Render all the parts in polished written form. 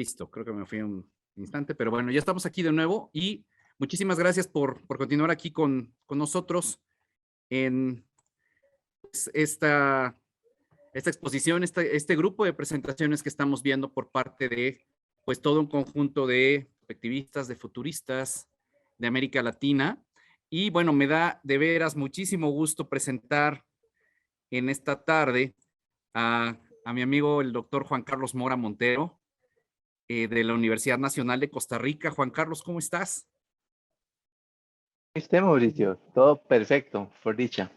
Listo, creo que me fui un instante, pero bueno, ya estamos aquí de nuevo y muchísimas gracias por continuar aquí con nosotros en pues, esta exposición, este grupo de presentaciones que estamos viendo por parte de pues todo un conjunto de perspectivistas, de futuristas de América Latina. Y bueno, me da de veras muchísimo gusto presentar en esta tarde a mi amigo el doctor Juan Carlos Mora Montero, de la Universidad Nacional de Costa Rica. Juan Carlos, ¿cómo estás? ¿Viste, Mauricio? Todo perfecto, por dicha.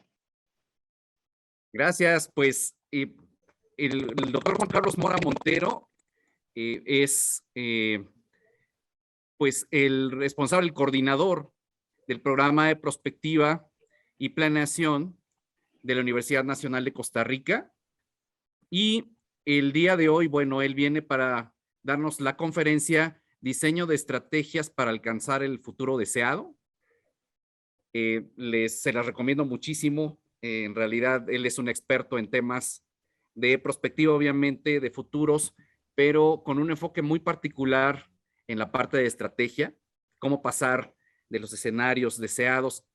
Gracias. Pues el doctor Juan Carlos Mora Montero es pues el responsable, el coordinador del programa de prospectiva y planeación de la Universidad Nacional de Costa Rica. Y el día de hoy, bueno, él viene para darnos la conferencia Diseño de estrategias para alcanzar el futuro deseado. Se las recomiendo muchísimo. En realidad, él es un experto en temas de prospectiva, obviamente, de futuros, pero con un enfoque muy particular en la parte de estrategia, cómo pasar de los escenarios deseados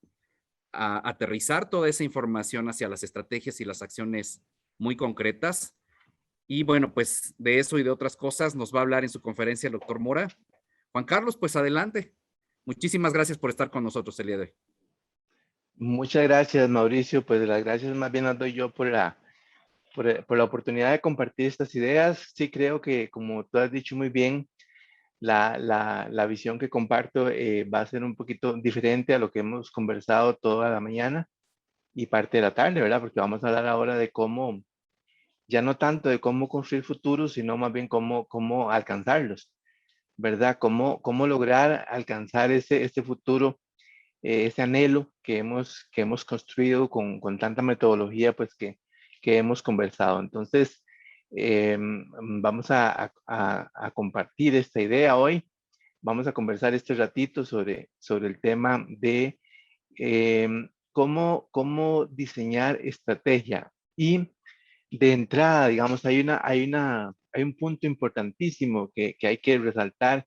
a aterrizar toda esa información hacia las estrategias y las acciones muy concretas. Y bueno, pues de eso y de otras cosas nos va a hablar en su conferencia el doctor Mora. Juan Carlos, pues adelante. Muchísimas gracias por estar con nosotros el día de hoy. Muchas gracias, Mauricio. Pues las gracias más bien las doy yo por la oportunidad de compartir estas ideas. Sí creo que, como tú has dicho muy bien, la visión que comparto va a ser un poquito diferente a lo que hemos conversado toda la mañana y parte de la tarde, ¿verdad? Porque vamos a hablar ahora de cómo, ya no tanto de cómo construir futuros, sino más bien cómo alcanzarlos, ¿verdad? Cómo lograr alcanzar ese futuro, ese anhelo que hemos construido con tanta metodología, pues que hemos conversado. Entonces, vamos a compartir esta idea hoy. Vamos a conversar este ratito sobre el tema de cómo diseñar estrategia. Y de entrada, digamos, hay un punto importantísimo que hay que resaltar,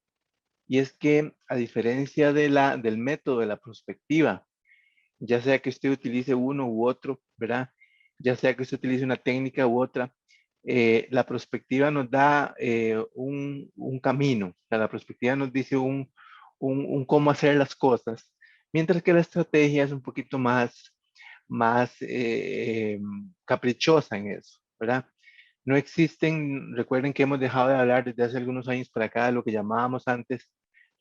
y es que, a diferencia del método de la prospectiva, ya sea que usted utilice uno u otro, ¿verdad? Ya sea que usted utilice una técnica u otra, la prospectiva nos da un camino. O sea, la prospectiva nos dice un cómo hacer las cosas, mientras que la estrategia es un poquito más caprichosa en eso, ¿verdad? No existen, recuerden que hemos dejado de hablar desde hace algunos años para acá de lo que llamábamos antes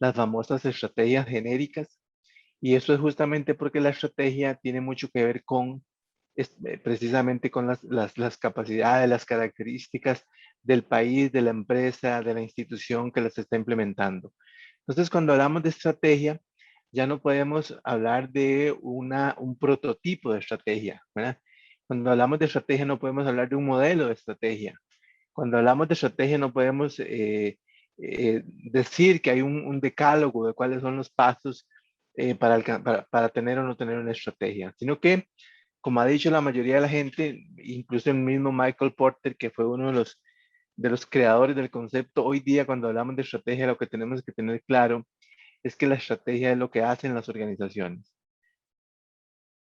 las famosas estrategias genéricas, y eso es justamente porque la estrategia tiene mucho que ver precisamente con las capacidades, las características del país, de la empresa, de la institución que las está implementando. Entonces, cuando hablamos de estrategia, ya no podemos hablar de un prototipo de estrategia, ¿verdad? Cuando hablamos de estrategia, no podemos hablar de un modelo de estrategia. Cuando hablamos de estrategia, no podemos decir que hay un decálogo de cuáles son los pasos para tener o no tener una estrategia, sino que, como ha dicho la mayoría de la gente, incluso el mismo Michael Porter, que fue uno de los creadores del concepto, hoy día cuando hablamos de estrategia, lo que tenemos que tener claro es que la estrategia es lo que hacen las organizaciones.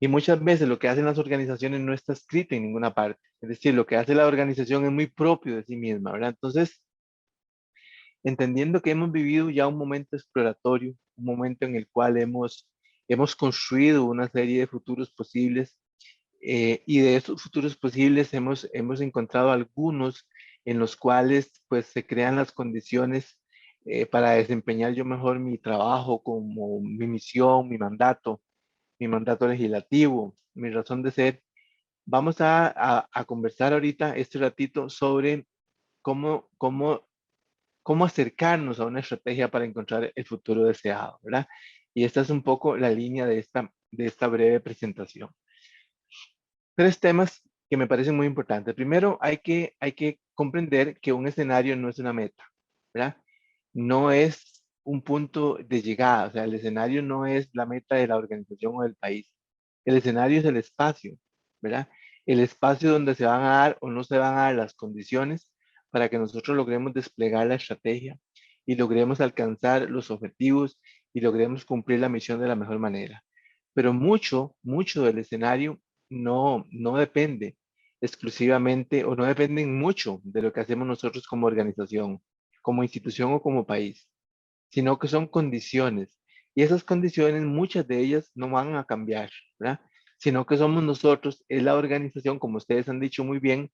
Y muchas veces lo que hacen las organizaciones no está escrito en ninguna parte. Es decir, lo que hace la organización es muy propio de sí misma, ¿verdad? Entonces, entendiendo que hemos vivido ya un momento exploratorio, un momento en el cual hemos construido una serie de futuros posibles, y de esos futuros posibles hemos encontrado algunos en los cuales pues se crean las condiciones para desempeñar yo mejor mi trabajo, como mi misión, mi mandato legislativo, mi razón de ser. Vamos a conversar ahorita este ratito sobre cómo, cómo cómo acercarnos a una estrategia para encontrar el futuro deseado, ¿verdad? Y esta es un poco la línea de esta breve presentación. Tres temas que me parecen muy importantes. Primero, hay que comprender que un escenario no es una meta, ¿verdad? No es un punto de llegada, o sea, el escenario no es la meta de la organización o del país. El escenario es el espacio, ¿verdad? El espacio donde se van a dar o no se van a dar las condiciones para que nosotros logremos desplegar la estrategia, y logremos alcanzar los objetivos y logremos cumplir la misión de la mejor manera. Pero mucho del escenario no depende exclusivamente o no dependen mucho de lo que hacemos nosotros como organización, como institución o como país, sino que son condiciones. Y esas condiciones, muchas de ellas no van a cambiar, ¿verdad? Sino que somos nosotros, es la organización, como ustedes han dicho muy bien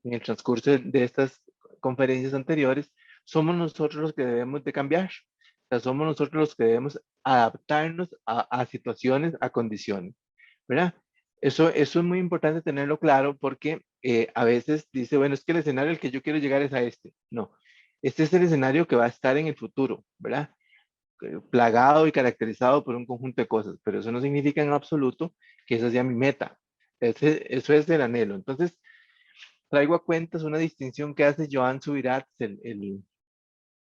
en el transcurso de estas conferencias anteriores, somos nosotros los que debemos de cambiar. O sea, somos nosotros los que debemos adaptarnos a situaciones, a condiciones, ¿verdad? Eso es muy importante tenerlo claro porque a veces dice, bueno, es que el escenario al que yo quiero llegar es a este. No, este es el escenario que va a estar en el futuro, ¿verdad? Plagado y caracterizado por un conjunto de cosas, pero eso no significa en absoluto que esa sea mi meta. Eso es el anhelo. Entonces, traigo a cuentas una distinción que hace Joan Subirats, el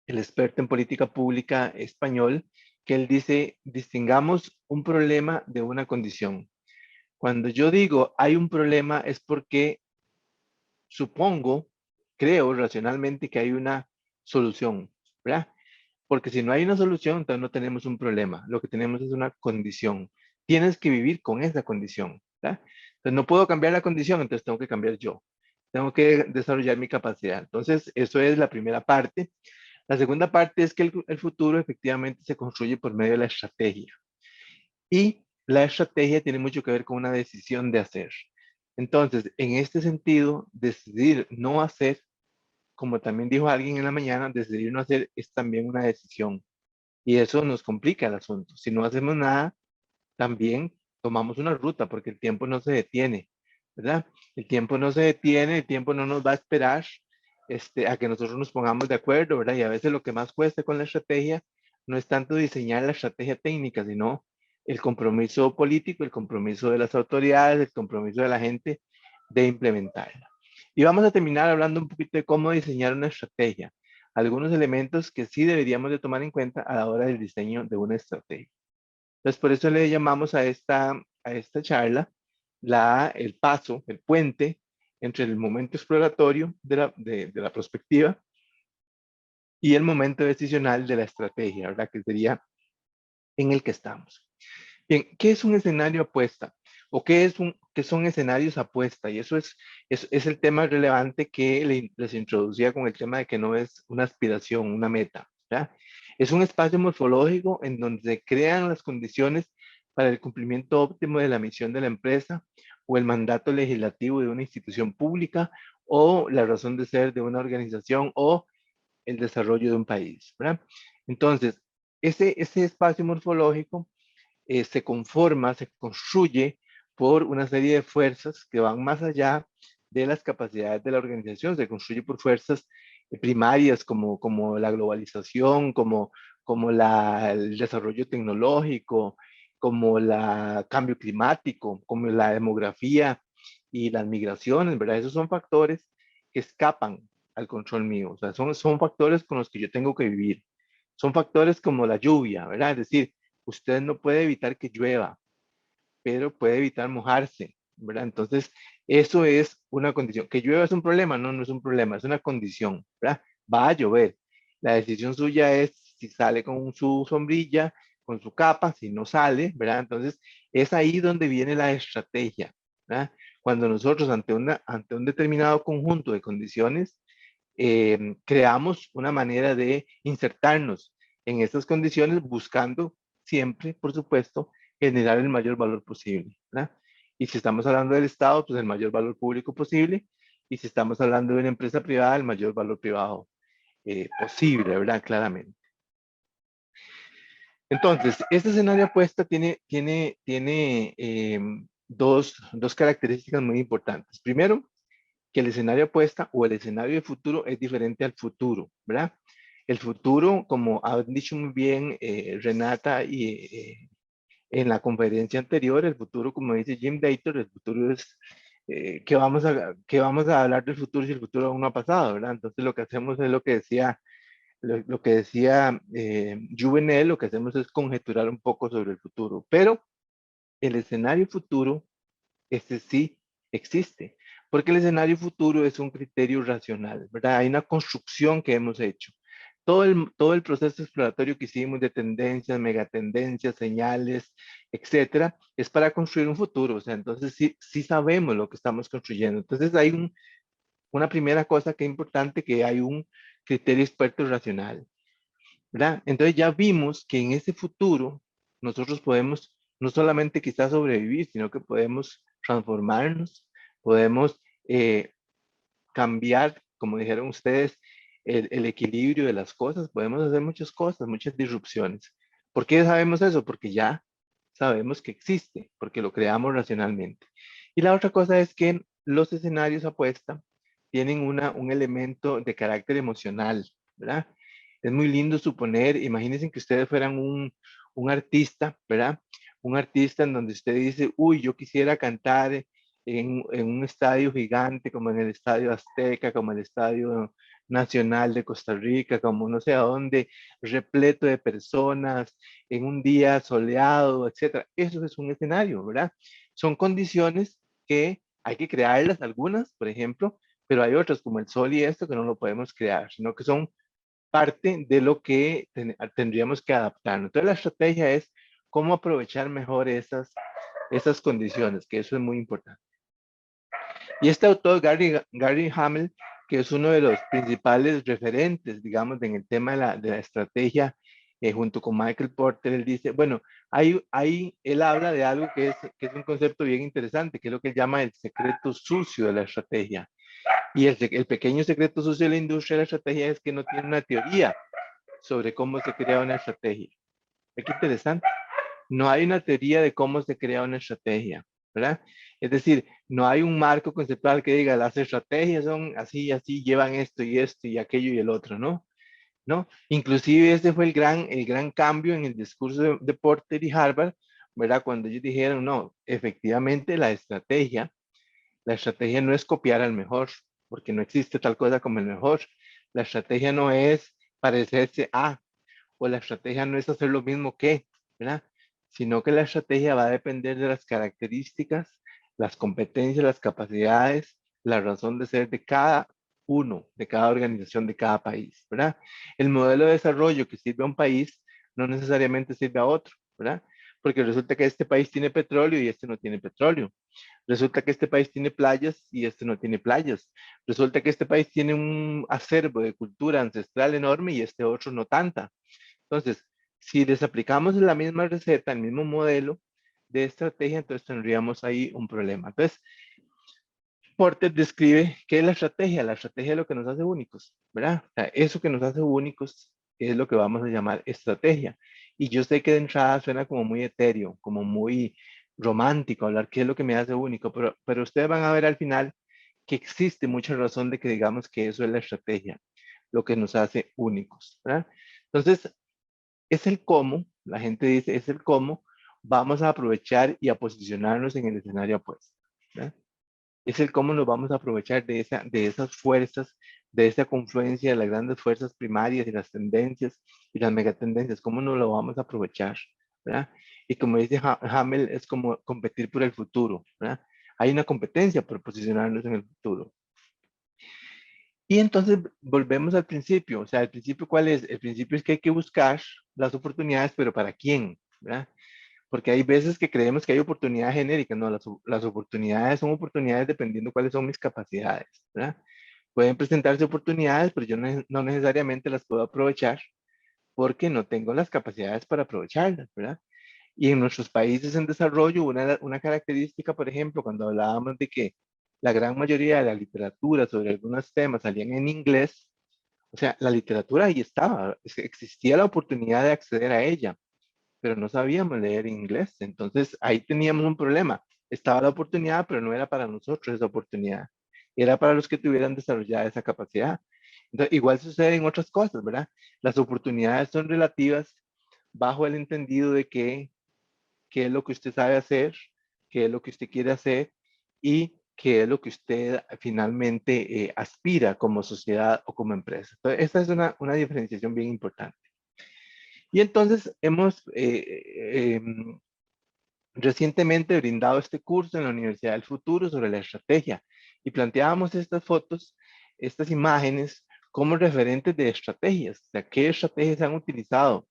experto en política pública español, que él dice, distingamos un problema de una condición. Cuando yo digo hay un problema es porque supongo, creo racionalmente que hay una solución, ¿verdad? Porque si no hay una solución, entonces no tenemos un problema. Lo que tenemos es una condición. Tienes que vivir con esa condición, ¿verdad? Entonces no puedo cambiar la condición, entonces tengo que cambiar yo. Tengo que desarrollar mi capacidad. Entonces, eso es la primera parte. La segunda parte es que el futuro efectivamente se construye por medio de la estrategia. Y la estrategia tiene mucho que ver con una decisión de hacer. Entonces, en este sentido, decidir no hacer, como también dijo alguien en la mañana, decidir no hacer es también una decisión. Y eso nos complica el asunto. Si no hacemos nada, también tomamos una ruta porque el tiempo no se detiene, ¿verdad? El tiempo no se detiene, el tiempo no nos va a esperar a que nosotros nos pongamos de acuerdo, ¿verdad? Y a veces lo que más cuesta con la estrategia no es tanto diseñar la estrategia técnica, sino el compromiso político, el compromiso de las autoridades, el compromiso de la gente de implementarla. Y vamos a terminar hablando un poquito de cómo diseñar una estrategia, algunos elementos que sí deberíamos de tomar en cuenta a la hora del diseño de una estrategia. Entonces, por eso le llamamos a esta charla el paso, el puente entre el momento exploratorio de la perspectiva y el momento decisional de la estrategia, ¿verdad? Que sería en el que estamos. Bien, ¿qué es un escenario apuesta? ¿O qué son escenarios apuesta? Y eso es el tema relevante que les introducía con el tema de que no es una aspiración, una meta, ¿verdad? Es un espacio morfológico en donde se crean las condiciones para el cumplimiento óptimo de la misión de la empresa o el mandato legislativo de una institución pública o la razón de ser de una organización o el desarrollo de un país, ¿verdad? Entonces, ese espacio morfológico se conforma, se construye por una serie de fuerzas que van más allá de las capacidades de la organización, se construye por fuerzas primarias como la globalización, como el desarrollo tecnológico, como el cambio climático, como la demografía y las migraciones, ¿verdad? Esos son factores que escapan al control mío, o sea, son factores con los que yo tengo que vivir. Son factores como la lluvia, ¿verdad? Es decir, usted no puede evitar que llueva, pero puede evitar mojarse, ¿verdad? Entonces, eso es una condición. ¿Que llueva es un problema? No, no es un problema, es una condición, ¿verdad? Va a llover. La decisión suya es si sale con su sombrilla, con su capa, si no sale, ¿verdad? Entonces, es ahí donde viene la estrategia, ¿verdad? Cuando nosotros ante un determinado conjunto de condiciones, creamos una manera de insertarnos en estas condiciones buscando siempre, por supuesto, generar el mayor valor posible, ¿verdad? Y si estamos hablando del Estado, pues el mayor valor público posible. Y si estamos hablando de una empresa privada, el mayor valor privado posible, ¿verdad? Claramente. Entonces, este escenario apuesta tiene dos características muy importantes. Primero, que el escenario apuesta o el escenario de futuro es diferente al futuro, ¿verdad? El futuro, como han dicho muy bien Renata y en la conferencia anterior, el futuro, como dice Jim Dator, el futuro es que vamos a hablar del futuro si el futuro aún no ha pasado, ¿verdad? Entonces lo que hacemos es lo que decía Juvenel, lo que hacemos es conjeturar un poco sobre el futuro, pero el escenario futuro, este sí existe, porque el escenario futuro es un criterio racional, ¿verdad? Hay una construcción que hemos hecho todo el proceso exploratorio que hicimos de tendencias, megatendencias, señales, etcétera, es para construir un futuro. O sea, entonces sí sabemos lo que estamos construyendo. Entonces hay una primera cosa que es importante, que hay un criterio experto racional, ¿verdad? Entonces ya vimos que en ese futuro nosotros podemos no solamente quizás sobrevivir, sino que podemos transformarnos, podemos cambiar, como dijeron ustedes, el equilibrio de las cosas, podemos hacer muchas cosas, muchas disrupciones. ¿Por qué sabemos eso? Porque ya sabemos que existe, porque lo creamos racionalmente. Y la otra cosa es que los escenarios apuesta tienen un elemento de carácter emocional, ¿verdad? Es muy lindo suponer, imagínense que ustedes fueran un artista, ¿verdad? Un artista en donde usted dice, uy, yo quisiera cantar en un estadio gigante como en el Estadio Azteca, como el Estadio Nacional de Costa Rica, como no sé a dónde, repleto de personas, en un día soleado, etcétera. Eso es un escenario, ¿verdad? Son condiciones que hay que crearlas, algunas, por ejemplo, pero hay otras como el sol y esto que no lo podemos crear, sino que son parte de lo que tendríamos que adaptar. Entonces la estrategia es cómo aprovechar mejor esas condiciones, que eso es muy importante. Y este autor, Gary Hamel, que es uno de los principales referentes, digamos, en el tema de la estrategia, junto con Michael Porter, él dice, bueno, él habla de algo que es un concepto bien interesante, que es lo que él llama el secreto sucio de la estrategia. Y el pequeño secreto sucio de la industria de la estrategia es que no tiene una teoría sobre cómo se crea una estrategia. Qué interesante. No hay una teoría de cómo se crea una estrategia, ¿verdad? Es decir, no hay un marco conceptual que diga las estrategias son así, así, llevan esto y aquello y el otro, ¿no? ¿No? Inclusive ese fue el gran cambio en el discurso de Porter y Harvard, ¿verdad? Cuando ellos dijeron, no, efectivamente la estrategia no es copiar al mejor, porque no existe tal cosa como el mejor. La estrategia no es parecerse a, o la estrategia no es hacer lo mismo que, ¿verdad? Sino que la estrategia va a depender de las características, las competencias, las capacidades, la razón de ser de cada uno, de cada organización, de cada país, ¿verdad? El modelo de desarrollo que sirve a un país no necesariamente sirve a otro, ¿verdad? Porque resulta que este país tiene petróleo y este no tiene petróleo. Resulta que este país tiene playas y este no tiene playas. Resulta que este país tiene un acervo de cultura ancestral enorme y este otro no tanta. Entonces, si les aplicamos la misma receta, el mismo modelo de estrategia, entonces tendríamos ahí un problema. Entonces, Porter describe qué es la estrategia. La estrategia es lo que nos hace únicos, ¿verdad? O sea, eso que nos hace únicos es lo que vamos a llamar estrategia. Y yo sé que de entrada suena como muy etéreo, como muy romántico hablar qué es lo que me hace único, pero ustedes van a ver al final que existe mucha razón de que digamos que eso es la estrategia, lo que nos hace únicos, ¿verdad? Entonces, es el cómo, la gente dice, es el cómo vamos a aprovechar y a posicionarnos en el escenario opuesto, ¿verdad? Es el cómo nos vamos a aprovechar de esas fuerzas, de esa confluencia de las grandes fuerzas primarias y las tendencias y las megatendencias, cómo nos lo vamos a aprovechar, ¿verdad? Y como dice Hamel, es como competir por el futuro, ¿verdad? Hay una competencia por posicionarnos en el futuro. Y entonces volvemos al principio, o sea, el principio ¿cuál es? El principio es que hay que buscar las oportunidades, pero ¿para quién? ¿Verdad? Porque hay veces que creemos que hay oportunidades genéricas, no, las oportunidades son oportunidades dependiendo cuáles son mis capacidades, ¿verdad? Pueden presentarse oportunidades, pero yo no necesariamente las puedo aprovechar porque no tengo las capacidades para aprovecharlas, ¿verdad? Y en nuestros países en desarrollo, una característica, por ejemplo, cuando hablábamos de que la gran mayoría de la literatura sobre algunos temas salían en inglés, o sea, la literatura ahí estaba, existía la oportunidad de acceder a ella, pero no sabíamos leer inglés. Entonces ahí teníamos un problema. Estaba la oportunidad, pero no era para nosotros esa oportunidad. Era para los que tuvieran desarrollada esa capacidad. Entonces, igual sucede en otras cosas, ¿verdad? Las oportunidades son relativas bajo el entendido de que qué es lo que usted sabe hacer, qué es lo que usted quiere hacer y qué es lo que usted finalmente aspira como sociedad o como empresa. Entonces, esta es una diferenciación bien importante. Y entonces hemos recientemente brindado este curso en la Universidad del Futuro sobre la estrategia y planteábamos estas fotos, estas imágenes, como referentes de estrategias, o sea, qué estrategias se han utilizado.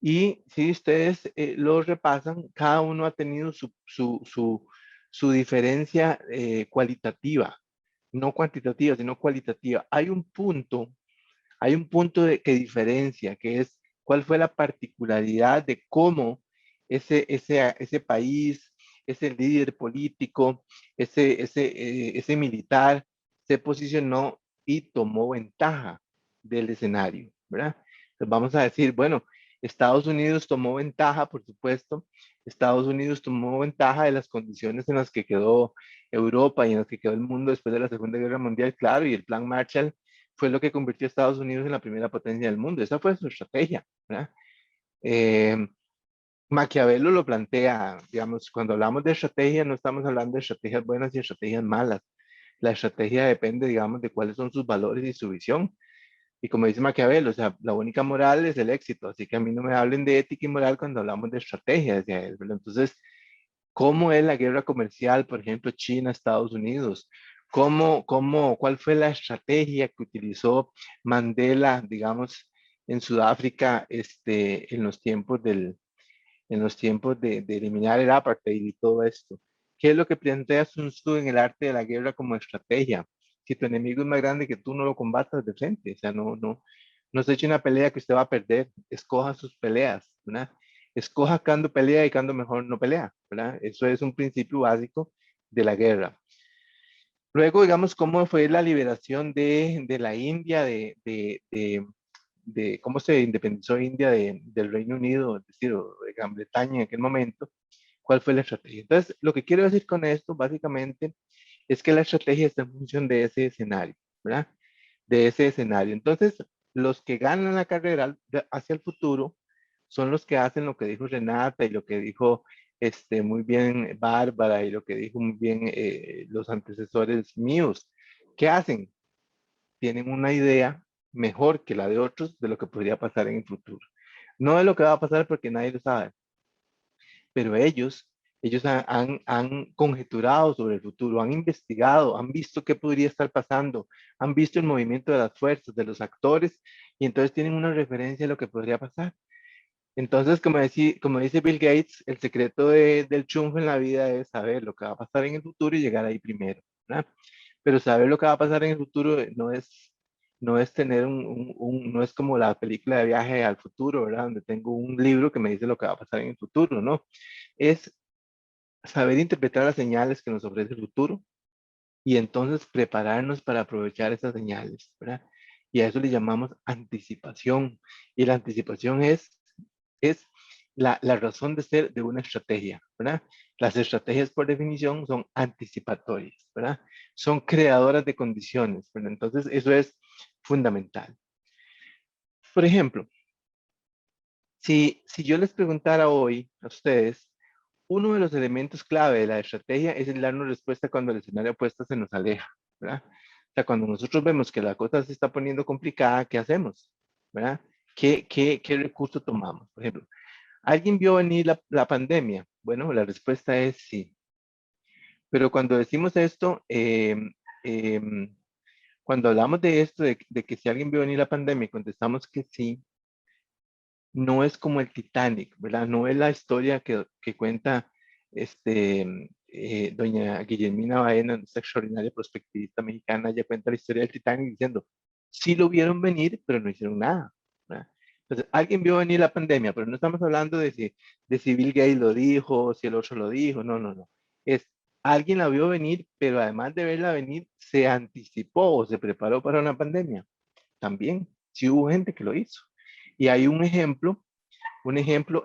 Y si ustedes lo repasan, cada uno ha tenido su diferencia cualitativa, no cuantitativa, sino cualitativa. Hay un punto que diferencia, que es cuál fue la particularidad de cómo ese país, ese líder político, ese militar se posicionó y tomó ventaja del escenario, ¿verdad? Entonces vamos a decir, bueno, Estados Unidos tomó ventaja, por supuesto. Estados Unidos tomó ventaja de las condiciones en las que quedó Europa y en las que quedó el mundo después de la Segunda Guerra Mundial, claro, y el Plan Marshall fue lo que convirtió a Estados Unidos en la primera potencia del mundo. Esa fue su estrategia, ¿verdad? Eh, Maquiavelo lo plantea, digamos, cuando hablamos de estrategia, no estamos hablando de estrategias buenas y estrategias malas. La estrategia depende, digamos, de cuáles son sus valores y su visión. Y como dice Maquiavelo, o sea, la única moral es el éxito, así que a mí no me hablen de ética y moral cuando hablamos de estrategia, decía él, ¿verdad? Entonces, ¿cómo es la guerra comercial, por ejemplo, China-Estados Unidos? ¿Cuál fue la estrategia que utilizó Mandela, digamos, en Sudáfrica, en los tiempos de eliminar el apartheid y todo esto? ¿Qué es lo que plantea Sun Tzu en el arte de la guerra como estrategia? Si tu enemigo es más grande que tú, no lo combatas de frente, o sea, no se eche una pelea que usted va a perder, escoja sus peleas, ¿verdad? Escoja cuándo pelea y cuándo mejor no pelea, ¿verdad? Eso es un principio básico de la guerra. Luego, digamos, cómo fue la liberación de la India, de cómo se independizó India del Reino Unido, es decir, de Gran Bretaña en aquel momento, cuál fue la estrategia. Entonces, lo que quiero decir con esto, básicamente, es que la estrategia está en función de ese escenario, ¿verdad? De ese escenario. Entonces, los que ganan la carrera hacia el futuro son los que hacen lo que dijo Renata y lo que dijo muy bien Bárbara y lo que dijo muy bien los antecesores míos. ¿Qué hacen? Tienen una idea mejor que la de otros de lo que podría pasar en el futuro. No de lo que va a pasar porque nadie lo sabe, pero ellos han conjeturado sobre el futuro, han investigado, han visto qué podría estar pasando, han visto el movimiento de las fuerzas, de los actores, y entonces tienen una referencia de lo que podría pasar. Entonces, como dice Bill Gates, el secreto del triunfo en la vida es saber lo que va a pasar en el futuro y llegar ahí primero, ¿verdad? Pero saber lo que va a pasar en el futuro no es tener no es como la película de viaje al futuro, ¿verdad? Donde tengo un libro que me dice lo que va a pasar en el futuro, ¿no? Es saber interpretar las señales que nos ofrece el futuro y entonces prepararnos para aprovechar esas señales, ¿verdad? Y a eso le llamamos anticipación. Y la anticipación es la razón de ser de una estrategia, ¿verdad? Las estrategias por definición son anticipatorias, ¿verdad? Son creadoras de condiciones, ¿verdad? Entonces eso es fundamental. Por ejemplo, si yo les preguntara hoy a ustedes, uno de los elementos clave de la estrategia es el darnos respuesta cuando el escenario opuesto se nos aleja, ¿verdad? O sea, cuando nosotros vemos que la cosa se está poniendo complicada, ¿qué hacemos? ¿Verdad? ¿Qué recurso tomamos? Por ejemplo, ¿alguien vio venir la pandemia? Bueno, la respuesta es sí. Pero cuando decimos esto, cuando hablamos de esto, de que si alguien vio venir la pandemia y contestamos que sí, no es como el Titanic, ¿verdad? No es la historia que cuenta doña Guillermina Baena, esta extraordinaria prospectivista mexicana. Ella cuenta la historia del Titanic diciendo, sí lo vieron venir, pero no hicieron nada, ¿verdad? Entonces, alguien vio venir la pandemia, pero no estamos hablando de si Bill Gates lo dijo, si el otro lo dijo, no, no, no. Es, alguien la vio venir, pero además de verla venir, se anticipó o se preparó para una pandemia. También, sí hubo gente que lo hizo. Y hay un ejemplo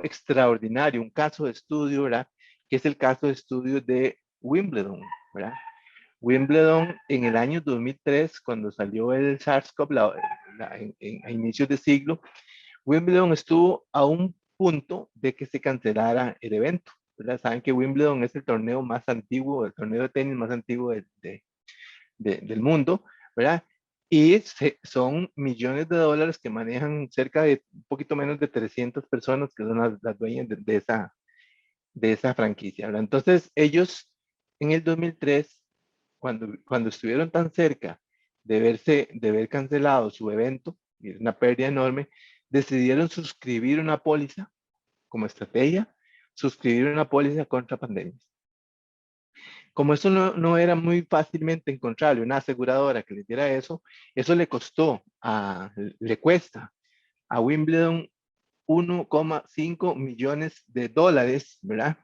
extraordinario, un caso de estudio, ¿verdad? Que es el caso de estudio de Wimbledon, ¿verdad? Wimbledon en el año 2003, cuando salió el SARS-CoV a inicios de siglo, Wimbledon estuvo a un punto de que se cancelara el evento, ¿verdad? Saben que Wimbledon es el torneo más antiguo, el torneo de tenis más antiguo del mundo, ¿verdad? Y son millones de dólares que manejan cerca de un poquito menos de 300 personas que son las dueñas de esa franquicia, ¿verdad? Entonces ellos en el 2003, cuando estuvieron tan cerca de ver cancelado su evento, y es una pérdida enorme, decidieron suscribir una póliza como estrategia, suscribir una póliza contra pandemias. Como eso no era muy fácilmente encontrable, una aseguradora que les diera eso, eso le cuesta a Wimbledon 1,5 millones de dólares, ¿verdad?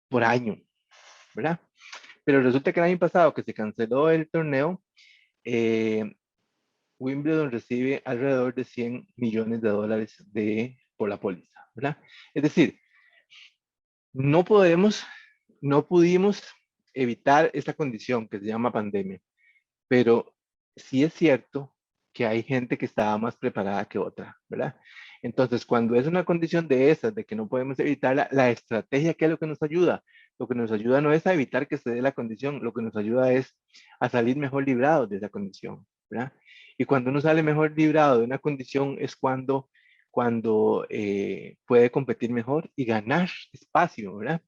Por año, ¿verdad? Pero resulta que el año pasado que se canceló el torneo, eh, Wimbledon recibe alrededor de 100 millones de dólares por la póliza, ¿verdad? Es decir, no podemos, no pudimos evitar esta condición que se llama pandemia, pero sí es cierto que hay gente que estaba más preparada que otra, ¿verdad? Entonces, cuando es una condición de esas, de que no podemos evitarla, la estrategia, ¿qué es lo que nos ayuda? Lo que nos ayuda no es a evitar que se dé la condición, lo que nos ayuda es a salir mejor librados de esa condición, ¿verdad? Y cuando uno sale mejor librado de una condición es cuando puede competir mejor y ganar espacio, ¿verdad?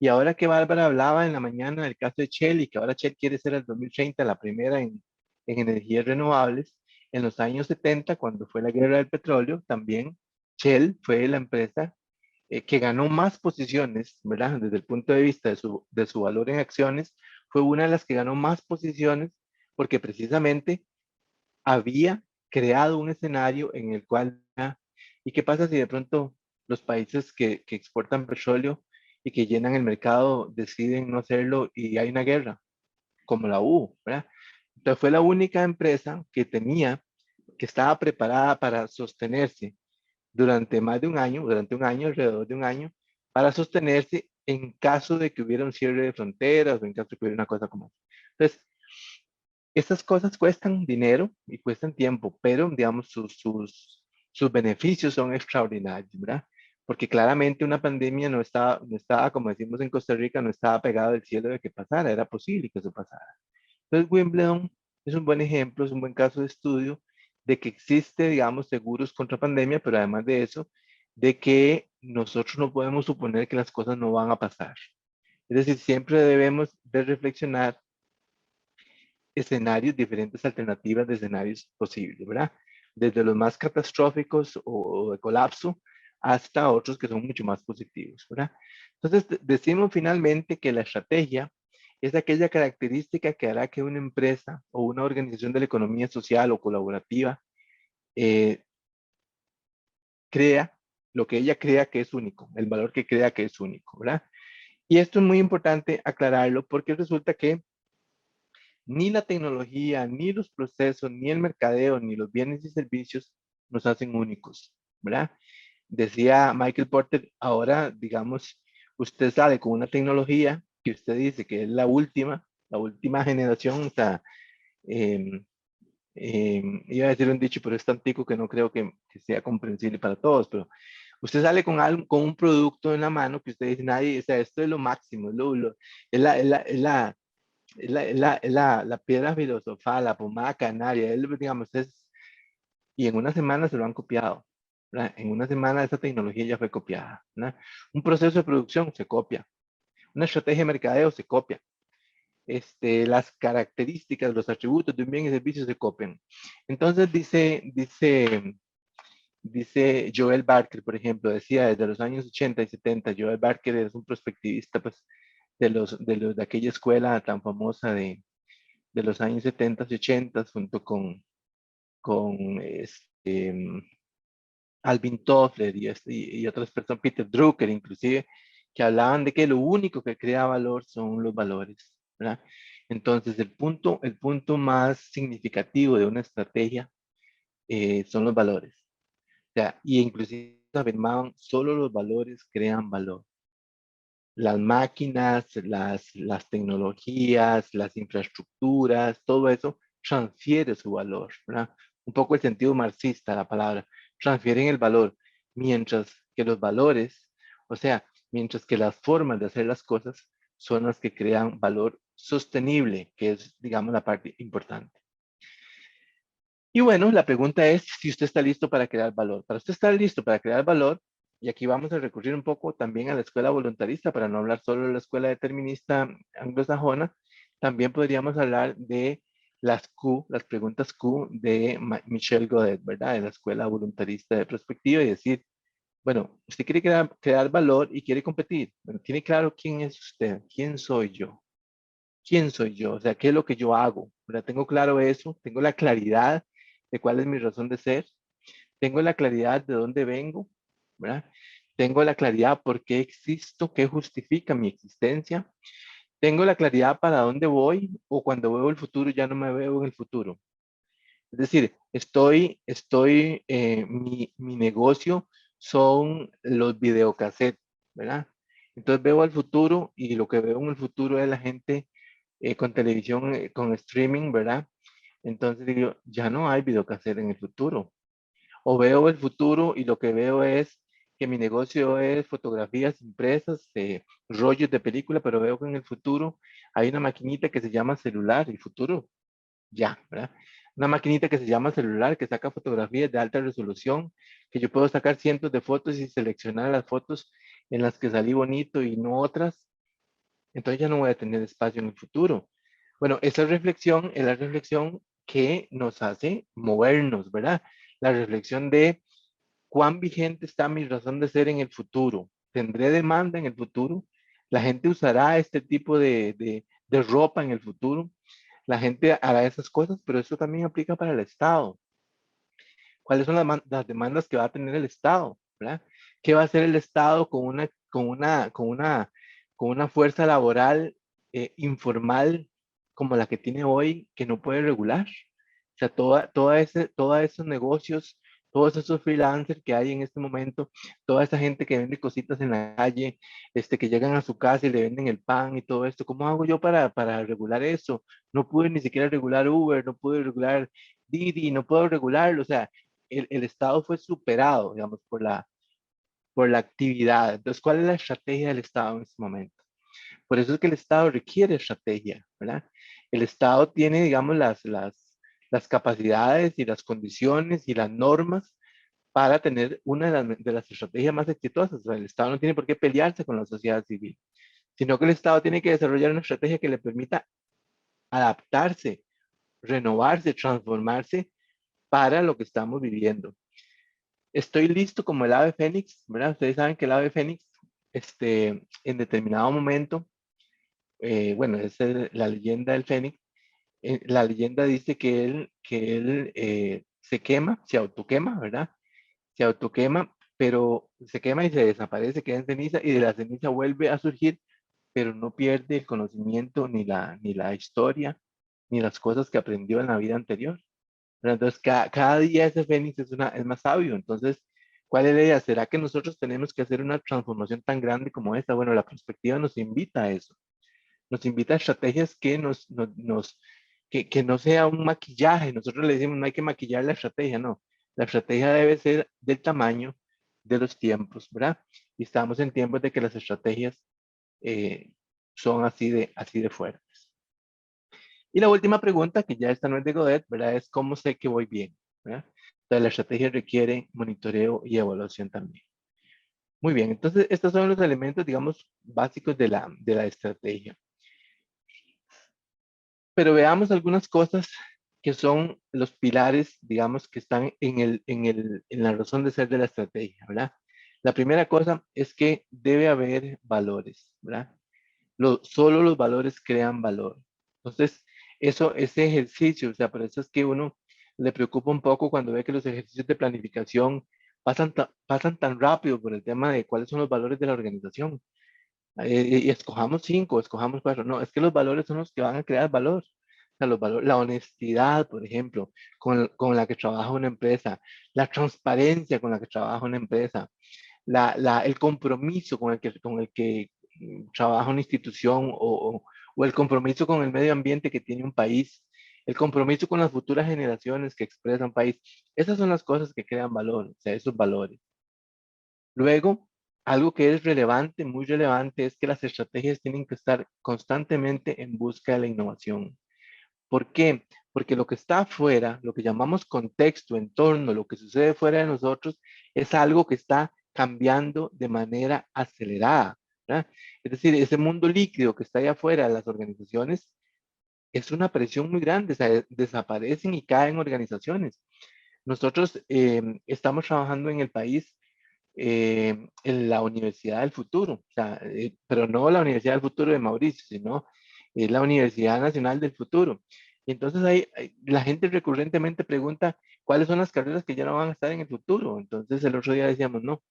Y ahora que Bárbara hablaba en la mañana del caso de Shell y que ahora Shell quiere ser el 2030 la primera en energías renovables, en los años 70, cuando fue la guerra del petróleo, también Shell fue la empresa que ganó más posiciones, ¿verdad? Desde el punto de vista de su valor en acciones, fue una de las que ganó más posiciones porque precisamente había creado un escenario en el cual, ¿y qué pasa si de pronto los países que exportan petróleo y que llenan el mercado deciden no hacerlo y hay una guerra, como la hubo, ¿verdad? Entonces fue la única empresa que estaba preparada para sostenerse durante más de un año, durante un año, alrededor de un año, para sostenerse en caso de que hubiera un cierre de fronteras o en caso de que hubiera una cosa como esa. Entonces, estas cosas cuestan dinero y cuestan tiempo, pero digamos sus beneficios son extraordinarios, ¿verdad? Porque claramente una pandemia no estaba, como decimos en Costa Rica, no estaba pegado del cielo de que pasara, era posible que eso pasara. Entonces Wimbledon es un buen ejemplo, es un buen caso de estudio de que existe, digamos, seguros contra pandemia, pero además de eso, de que nosotros no podemos suponer que las cosas no van a pasar. Es decir, siempre debemos de reflexionar escenarios, diferentes alternativas de escenarios posibles, ¿verdad? Desde los más catastróficos o de colapso hasta otros que son mucho más positivos, ¿verdad? Entonces, decimos finalmente que la estrategia es aquella característica que hará que una empresa o una organización de la economía social o colaborativa eh, crea lo que ella crea que es único, el valor que crea que es único, ¿verdad? Y esto es muy importante aclararlo porque resulta que ni la tecnología, ni los procesos, ni el mercadeo, ni los bienes y servicios nos hacen únicos, ¿verdad? Decía Michael Porter, ahora, digamos, usted sale con una tecnología que usted dice que es la última generación, o sea, eh, iba a decir un dicho, pero es tan tico que no creo que sea comprensible para todos, pero usted sale con, algo, con un producto en la mano que usted dice, nadie, o sea, esto es lo máximo, es la, es la, es la, la piedra filosofal, la pomada canaria, digamos, y en una semana se lo han copiado, ¿verdad? En una semana esa tecnología ya fue copiada, ¿verdad? Un proceso de producción se copia, una estrategia de mercadeo se copia, las características, los atributos de un bien y servicio se copian. Entonces dice Joel Barker, por ejemplo, decía desde los años 80 y 70, Joel Barker es un prospectivista pues, de aquella escuela tan famosa de los años 70 y 80, junto con Alvin Toffler y otras personas, Peter Drucker inclusive, que hablaban de que lo único que crea valor son los valores, ¿verdad? Entonces, el punto más significativo de una estrategia son los valores. O sea, y inclusive afirmaban, solo los valores crean valor. Las máquinas, las tecnologías, las infraestructuras, todo eso transfiere su valor, ¿verdad? Un poco el sentido marxista de la palabra, transfieren el valor, mientras que los valores, o sea, mientras que las formas de hacer las cosas son las que crean valor sostenible, que es, digamos, la parte importante. Y bueno, la pregunta es si usted está listo para crear valor. Para usted estar listo para crear valor, y aquí vamos a recurrir un poco también a la escuela voluntarista, para no hablar solo de la escuela determinista anglosajona, también podríamos hablar de las preguntas Q de Michel Godet, ¿verdad? De la Escuela Voluntarista de Prospectiva y decir, bueno, usted quiere crear valor y quiere competir. Bueno, tiene claro quién es usted, quién soy yo, quién soy yo, o sea, qué es lo que yo hago, ¿verdad? Tengo claro eso, tengo la claridad de cuál es mi razón de ser, tengo la claridad de dónde vengo, ¿verdad? Tengo la claridad por qué existo, qué justifica mi existencia. Tengo la claridad para dónde voy o cuando veo el futuro ya no me veo en el futuro. Es decir, mi negocio son los videocassettes, ¿verdad? Entonces veo al futuro y lo que veo en el futuro es la gente con televisión, con streaming, ¿verdad? Entonces digo, ya no hay videocassette en el futuro. O veo el futuro y lo que veo es que mi negocio es fotografías impresas, rollos de película, pero veo que en el futuro hay una maquinita que se llama celular, el futuro ya, ¿verdad? Una maquinita que se llama celular, que saca fotografías de alta resolución, que yo puedo sacar cientos de fotos y seleccionar las fotos en las que salí bonito y no otras. Entonces ya no voy a tener espacio en el futuro. Bueno, esa reflexión es la reflexión que nos hace movernos, ¿verdad? La reflexión de cuán vigente está mi razón de ser en el futuro. ¿Tendré demanda en el futuro? ¿La gente usará este tipo de ropa en el futuro? La gente hará esas cosas, pero eso también aplica para el Estado. ¿Cuáles son las demandas que va a tener el Estado? ¿Verdad? ¿Qué va a hacer el Estado con una fuerza laboral informal como la que tiene hoy que no puede regular? O sea, todos esos negocios, todos esos freelancers que hay en este momento, toda esa gente que vende cositas en la calle, que llegan a su casa y le venden el pan y todo esto, ¿cómo hago yo para regular eso? No pude ni siquiera regular Uber, no pude regular Didi, no puedo regularlo, o sea, el Estado fue superado, digamos, por la actividad. Entonces, ¿cuál es la estrategia del Estado en este momento? Por eso es que el Estado requiere estrategia, ¿verdad? El Estado tiene, digamos, las capacidades y las condiciones y las normas para tener una de las estrategias más exitosas. O sea, el Estado no tiene por qué pelearse con la sociedad civil, sino que el Estado tiene que desarrollar una estrategia que le permita adaptarse, renovarse, transformarse para lo que estamos viviendo. Estoy listo como el ave fénix, ¿verdad? Ustedes saben que el ave fénix, en determinado momento, bueno, es la leyenda del fénix. La leyenda dice que él se quema, se autoquema, ¿verdad? Se autoquema, pero se quema y se desaparece, queda en ceniza y de la ceniza vuelve a surgir, pero no pierde el conocimiento ni la historia, ni las cosas que aprendió en la vida anterior. Pero entonces, cada día ese fénix es más sabio. Entonces, ¿cuál es la idea? ¿Será que nosotros tenemos que hacer una transformación tan grande como esta? Bueno, la perspectiva nos invita a eso. Nos invita a estrategias que no sea un maquillaje. Nosotros le decimos, no hay que maquillar la estrategia, no. La estrategia debe ser del tamaño de los tiempos, ¿verdad? Y estamos en tiempos de que las estrategias eh, son así de fuertes. Y la última pregunta, que ya esta no es de Godet, ¿verdad? Es cómo sé que voy bien, ¿verdad? Entonces, la estrategia requiere monitoreo y evaluación también. Muy bien, entonces estos son los elementos, digamos, básicos de la estrategia. Pero veamos algunas cosas que son los pilares, digamos, que están en la razón de ser de la estrategia, ¿verdad? La primera cosa es que debe haber valores, ¿verdad? Solo los valores crean valor. Entonces, ese ejercicio, o sea, por eso es que uno le preocupa un poco cuando ve que los ejercicios de planificación pasan tan rápido por el tema de cuáles son los valores de la organización. Y escojamos 5, escojamos 4. No, es que los valores son los que van a crear valor. O sea, la honestidad, por ejemplo, con la que trabaja una empresa, la transparencia con la que trabaja una empresa, el compromiso con el que trabaja una institución o el compromiso con el medio ambiente que tiene un país, el compromiso con las futuras generaciones que expresa un país. Esas son las cosas que crean valor, o sea, esos valores. Luego, algo que es relevante, muy relevante, es que las estrategias tienen que estar constantemente en busca de la innovación. ¿Por qué? Porque lo que está afuera, lo que llamamos contexto, entorno, lo que sucede fuera de nosotros, es algo que está cambiando de manera acelerada, ¿verdad? Es decir, ese mundo líquido que está allá afuera de las organizaciones es una presión muy grande, o sea, desaparecen y caen organizaciones. Nosotros estamos trabajando en el país en la Universidad del Futuro, o sea, pero no la Universidad del Futuro de Mauricio, sino la Universidad Nacional del Futuro. Y entonces la gente recurrentemente pregunta cuáles son las carreras que ya no van a estar en el futuro. Entonces el otro día decíamos, no,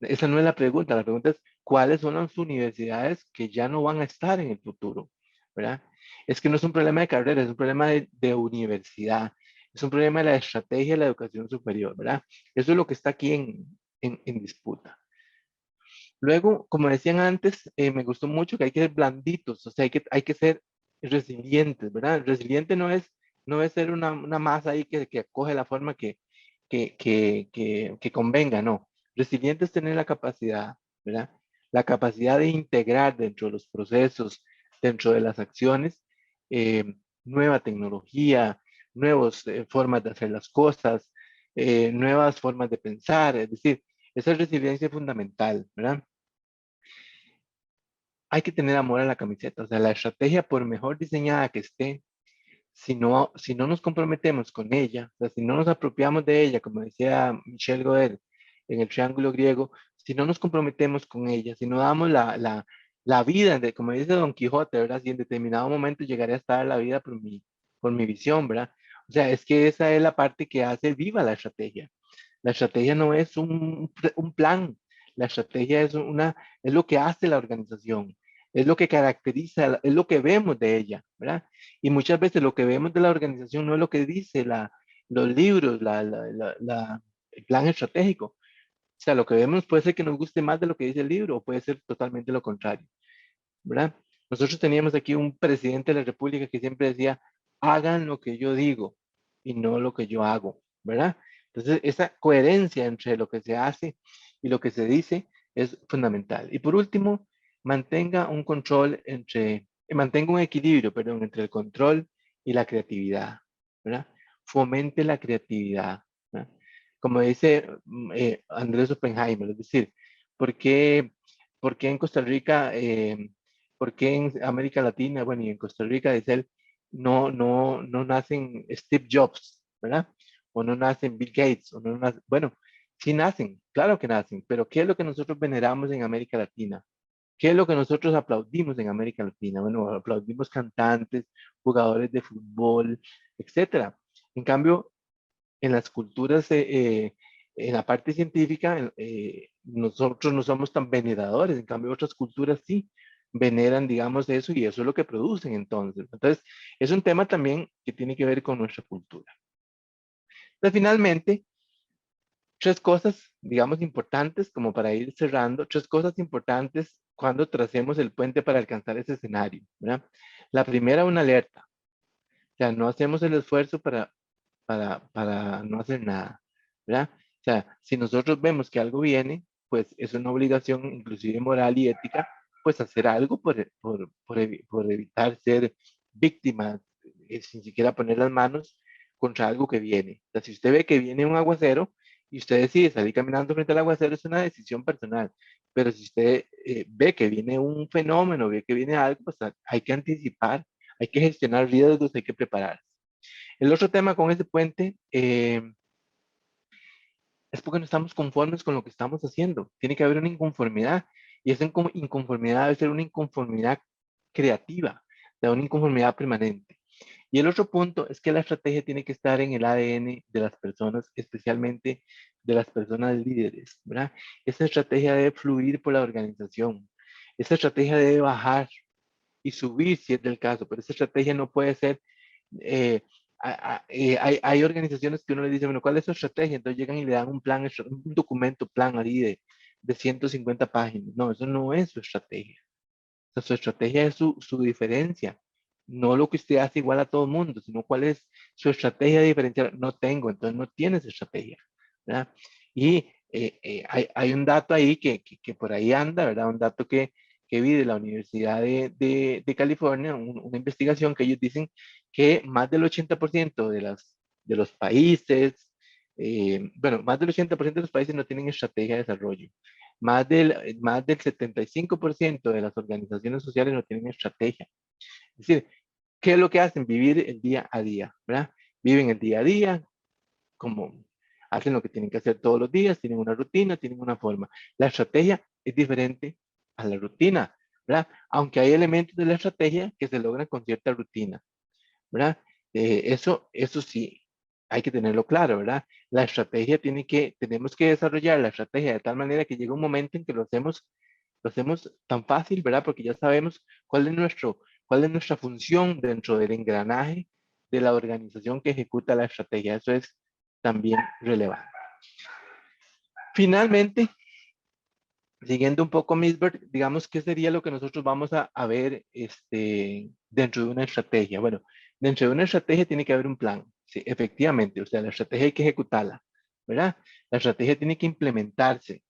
esa no es la pregunta es cuáles son las universidades que ya no van a estar en el futuro, ¿verdad? Es que no es un problema de carrera, es un problema de universidad, es un problema de la estrategia de la educación superior, ¿verdad? Eso es lo que está aquí en disputa. Luego, como decían antes, me gustó mucho que hay que ser blanditos, o sea, hay que ser resilientes, ¿verdad? Resiliente no es ser una masa ahí que acoge la forma que convenga, no. Resiliente es tener la capacidad, ¿verdad? La capacidad de integrar dentro de los procesos, dentro de las acciones, eh, nueva tecnología, nuevas formas de hacer las cosas, nuevas formas de pensar, es decir, esa resiliencia es fundamental, ¿verdad? Hay que tener amor a la camiseta. O sea, la estrategia, por mejor diseñada que esté, si no nos comprometemos con ella, o sea, si no nos apropiamos de ella, como decía Michel Goer en el triángulo griego, si no nos comprometemos con ella, si no damos la vida, como dice Don Quijote, ¿verdad? Si en determinado momento llegaré a estar la vida por mi visión, ¿verdad? O sea, es que esa es la parte que hace viva la estrategia. La estrategia no es un plan, la estrategia es lo que hace la organización, es lo que caracteriza, es lo que vemos de ella, ¿verdad? Y muchas veces lo que vemos de la organización no es lo que dice los libros, el plan estratégico. O sea, lo que vemos puede ser que nos guste más de lo que dice el libro o puede ser totalmente lo contrario, ¿verdad? Nosotros teníamos aquí un presidente de la República que siempre decía, hagan lo que yo digo y no lo que yo hago, ¿verdad? Entonces, esa coherencia entre lo que se hace y lo que se dice es fundamental. Y por último, mantenga un equilibrio, perdón, entre el control y la creatividad, ¿verdad? Fomente la creatividad, ¿verdad? Como dice Andrés Oppenheimer, es decir, ¿por qué, por qué en Costa Rica ¿por qué en América Latina, bueno, y en Costa Rica, dice él, no nacen Steve Jobs, ¿verdad? O no nacen Bill Gates, o no nacen, bueno, sí nacen, claro que nacen, pero ¿qué es lo que nosotros veneramos en América Latina? ¿Qué es lo que nosotros aplaudimos en América Latina? Bueno, aplaudimos cantantes, jugadores de fútbol, etcétera. En cambio, en las culturas, en la parte científica, nosotros no somos tan veneradores, en cambio otras culturas sí veneran, digamos, eso y eso es lo que producen entonces. Entonces, es un tema también que tiene que ver con nuestra cultura. Entonces, finalmente, tres cosas, digamos, importantes, como para ir cerrando, tres cosas importantes cuando tracemos el puente para alcanzar ese escenario, ¿verdad? La primera, una alerta. O sea, no hacemos el esfuerzo para no hacer nada, ¿verdad? O sea, si nosotros vemos que algo viene, pues es una obligación, inclusive moral y ética, pues hacer algo por evitar ser víctima, sin siquiera poner las manos contra algo que viene. O sea, si usted ve que viene un aguacero y usted decide salir caminando frente al aguacero, es una decisión personal. Pero si usted ve que viene un fenómeno, ve que viene algo, pues hay que anticipar, hay que gestionar riesgos, hay que prepararse. El otro tema con ese puente es porque no estamos conformes con lo que estamos haciendo. Tiene que haber una inconformidad y esa inconformidad debe ser una inconformidad creativa, de una inconformidad permanente. Y el otro punto es que la estrategia tiene que estar en el ADN de las personas, especialmente de las personas líderes, ¿verdad? Esa estrategia debe fluir por la organización. Esa estrategia debe bajar y subir si es del caso, pero esa estrategia no puede ser eh, hay organizaciones que uno le dice, bueno, ¿cuál es su estrategia? Entonces llegan y le dan un plan, un documento, plan ahí de 150 páginas. No, eso no es su estrategia. O sea, su estrategia es su diferencia. No lo que usted hace igual a todo el mundo, sino cuál es su estrategia diferencial. No tengo, entonces no tienes estrategia, ¿verdad? Y hay un dato ahí que por ahí anda, ¿verdad? Un dato que vi de la Universidad de California, una investigación que ellos dicen que más del 80% de los países, bueno, más del 80% de los países no tienen estrategia de desarrollo. Más del 75% de las organizaciones sociales no tienen estrategia. Es decir, ¿Qué es lo que hacen? Vivir el día a día, ¿verdad? Viven el día a día, como hacen lo que tienen que hacer todos los días, tienen una rutina, tienen una forma. La estrategia es diferente a la rutina, ¿verdad? Aunque hay elementos de la estrategia que se logran con cierta rutina, ¿verdad? Eso sí, hay que tenerlo claro, ¿verdad? La estrategia tenemos que desarrollar la estrategia de tal manera que llega un momento en que lo hacemos tan fácil, ¿verdad? Porque ya sabemos cuál es nuestra función dentro del engranaje de la organización que ejecuta la estrategia. Eso es también relevante. Finalmente, siguiendo un poco Misbert, digamos, ¿qué sería lo que nosotros vamos a ver dentro de una estrategia? Bueno, dentro de una estrategia tiene que haber un plan, sí, efectivamente, o sea, la estrategia hay que ejecutarla, ¿verdad? La estrategia tiene que implementarse,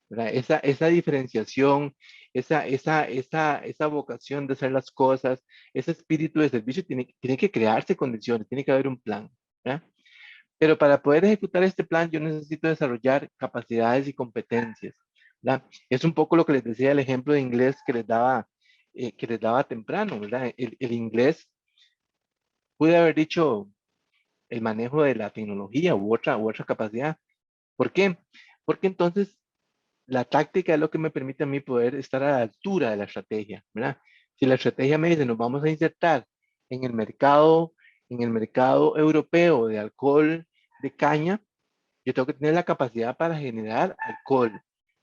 ¿verdad? Esa diferenciación, esa vocación de hacer las cosas, ese espíritu de servicio, tiene que crearse condiciones, tiene que haber un plan, ¿verdad? Pero para poder ejecutar este plan, yo necesito desarrollar capacidades y competencias, ¿verdad? Es un poco lo que les decía el ejemplo de inglés que les daba temprano, ¿verdad? El inglés, pude haber dicho el manejo de la tecnología u otra capacidad. ¿Por qué? Porque entonces la táctica es lo que me permite a mí poder estar a la altura de la estrategia, ¿verdad? Si la estrategia me dice, nos vamos a insertar en el mercado, en el mercado europeo de alcohol de caña, yo tengo que tener la capacidad para generar alcohol,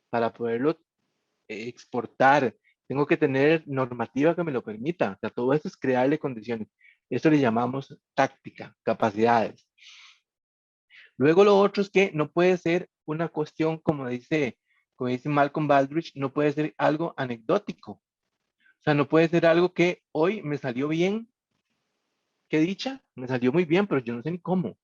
para poderlo exportar. Tengo que tener normativa que me lo permita. O sea, todo eso es crearle condiciones. Eso le llamamos táctica, capacidades. Luego lo otro es que no puede ser una cuestión, como dice Malcolm Baldrige, no puede ser algo anecdótico. O sea, no puede ser algo que hoy me salió bien, qué dicha, me salió muy bien, pero yo no sé ni cómo.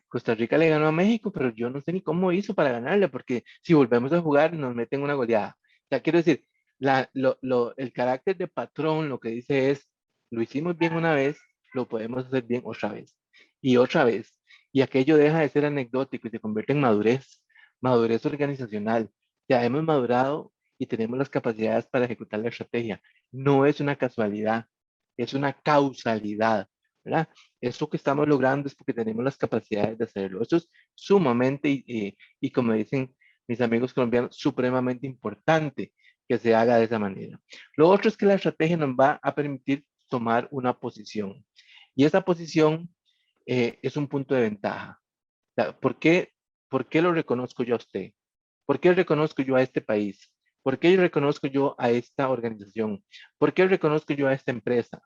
Costa Rica le ganó a México, pero yo no sé ni cómo hizo para ganarle, porque si volvemos a jugar nos meten una goleada. O sea, quiero decir, el carácter de patrón lo que dice es, lo hicimos bien una vez, lo podemos hacer bien otra vez y otra vez. Y aquello deja de ser anecdótico y se convierte en madurez, madurez organizacional. Ya hemos madurado y tenemos las capacidades para ejecutar la estrategia. No es una casualidad, es una causalidad, ¿verdad? Eso que estamos logrando es porque tenemos las capacidades de hacerlo. Eso es sumamente, y como dicen mis amigos colombianos, supremamente importante que se haga de esa manera. Lo otro es que la estrategia nos va a permitir tomar una posición. Y esa posición es un punto de ventaja. O sea, por qué lo reconozco yo a usted? ¿Por qué reconozco yo a este país? ¿Por qué reconozco yo a esta organización? ¿Por qué reconozco yo a esta empresa?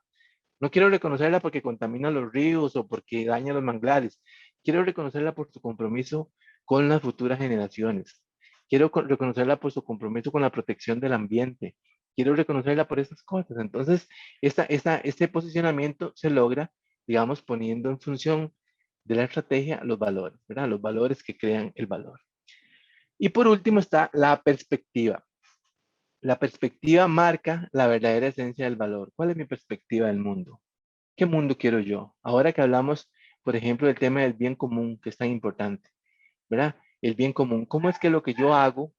No quiero reconocerla porque contamina los ríos o porque daña los manglares. Quiero reconocerla por su compromiso con las futuras generaciones. Quiero reconocerla por su compromiso con la protección del ambiente. Quiero reconocerla por esas cosas. Entonces, ese posicionamiento se logra, digamos, poniendo en función de la estrategia los valores, ¿verdad? Los valores que crean el valor. Y por último está la perspectiva. La perspectiva marca la verdadera esencia del valor. ¿Cuál es mi perspectiva del mundo? ¿Qué mundo quiero yo? Ahora que hablamos, por ejemplo, del tema del bien común, que es tan importante, ¿verdad? El bien común, ¿cómo es que lo que yo hago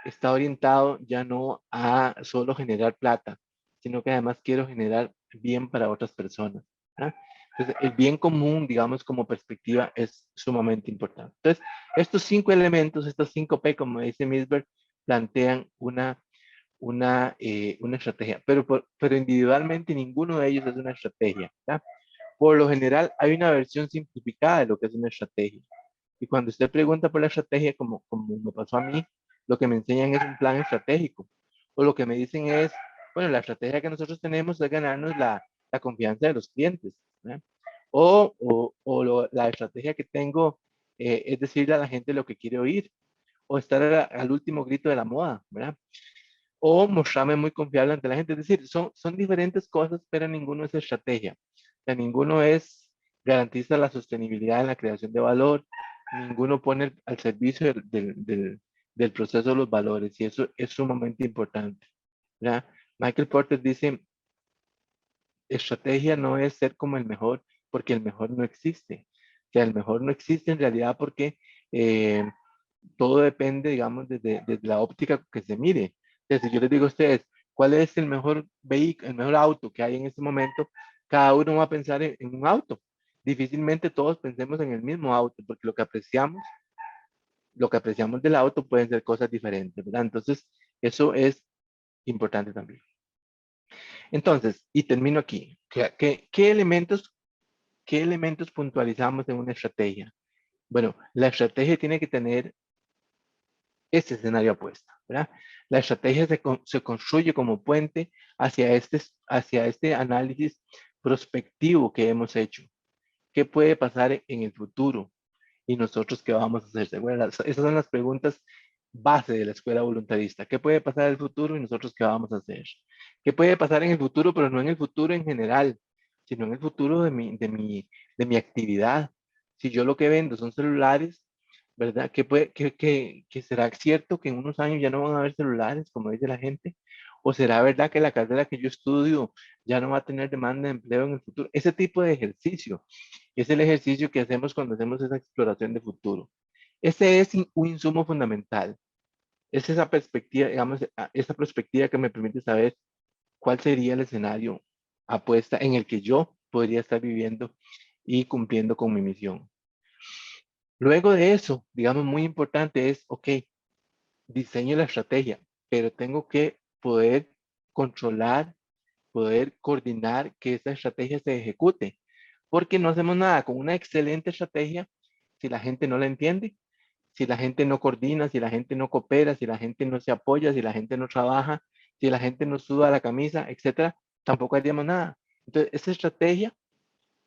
está orientado ya no a solo generar plata, sino que además quiero generar bien para otras personas, ¿verdad? Entonces, el bien común, digamos, como perspectiva es sumamente importante. Entonces, estos 5 elementos, estos 5 P, como dice Misberg, plantean una estrategia, pero individualmente ninguno de ellos es una estrategia, ¿verdad? Por lo general hay una versión simplificada de lo que es una estrategia. Y cuando usted pregunta por la estrategia, como me pasó a mí, lo que me enseñan es un plan estratégico. O lo que me dicen es, bueno, la estrategia que nosotros tenemos es ganarnos la confianza de los clientes, ¿verdad? La estrategia que tengo es decirle a la gente lo que quiere oír, o estar al último grito de la moda, ¿verdad? O mostrarme muy confiable ante la gente. Es decir, son diferentes cosas, pero ninguno es estrategia. O sea, ninguno garantiza la sostenibilidad en la creación de valor, ninguno pone al servicio del proceso los valores, y eso es sumamente importante, ¿verdad? Michael Porter dice, estrategia no es ser como el mejor, porque el mejor no existe. O sea, el mejor no existe en realidad porque eh, todo depende, digamos, desde la óptica que se mire. Entonces, si yo les digo a ustedes, ¿cuál es el mejor vehículo, el mejor auto que hay en este momento? cada uno va a pensar en un auto. Difícilmente todos pensemos en el mismo auto, porque lo que apreciamos del auto pueden ser cosas diferentes, ¿verdad? Entonces, eso es importante también. Entonces, y termino aquí. ¿Qué elementos puntualizamos en una estrategia? Bueno, la estrategia tiene que tener este escenario apuesta, ¿verdad? La estrategia se construye como puente hacia este análisis prospectivo que hemos hecho. ¿Qué puede pasar en el futuro? ¿Y nosotros qué vamos a hacer? Bueno, esas son las preguntas base de la escuela voluntarista. ¿Qué puede pasar en el futuro y nosotros qué vamos a hacer? ¿Qué puede pasar en el futuro, pero no en el futuro en general, sino en el futuro de mi actividad? Si yo lo que vendo son celulares, ¿verdad? ¿Que será cierto que en unos años ya no van a haber celulares, como dice la gente? ¿O será verdad que la carrera que yo estudio ya no va a tener demanda de empleo en el futuro? Ese tipo de ejercicio es el ejercicio que hacemos cuando hacemos esa exploración de futuro. Ese es un insumo fundamental. Es esa perspectiva, digamos, esa perspectiva que me permite saber cuál sería el escenario apuesta en el que yo podría estar viviendo y cumpliendo con mi misión. Luego de eso, digamos, muy importante es, ok, diseño la estrategia, pero tengo que poder controlar, poder coordinar que esa estrategia se ejecute, porque no hacemos nada con una excelente estrategia si la gente no la entiende, si la gente no coordina, si la gente no coopera, si la gente no se apoya, si la gente no trabaja, si la gente no suda la camisa, etcétera, tampoco haríamos nada. Entonces, esa estrategia,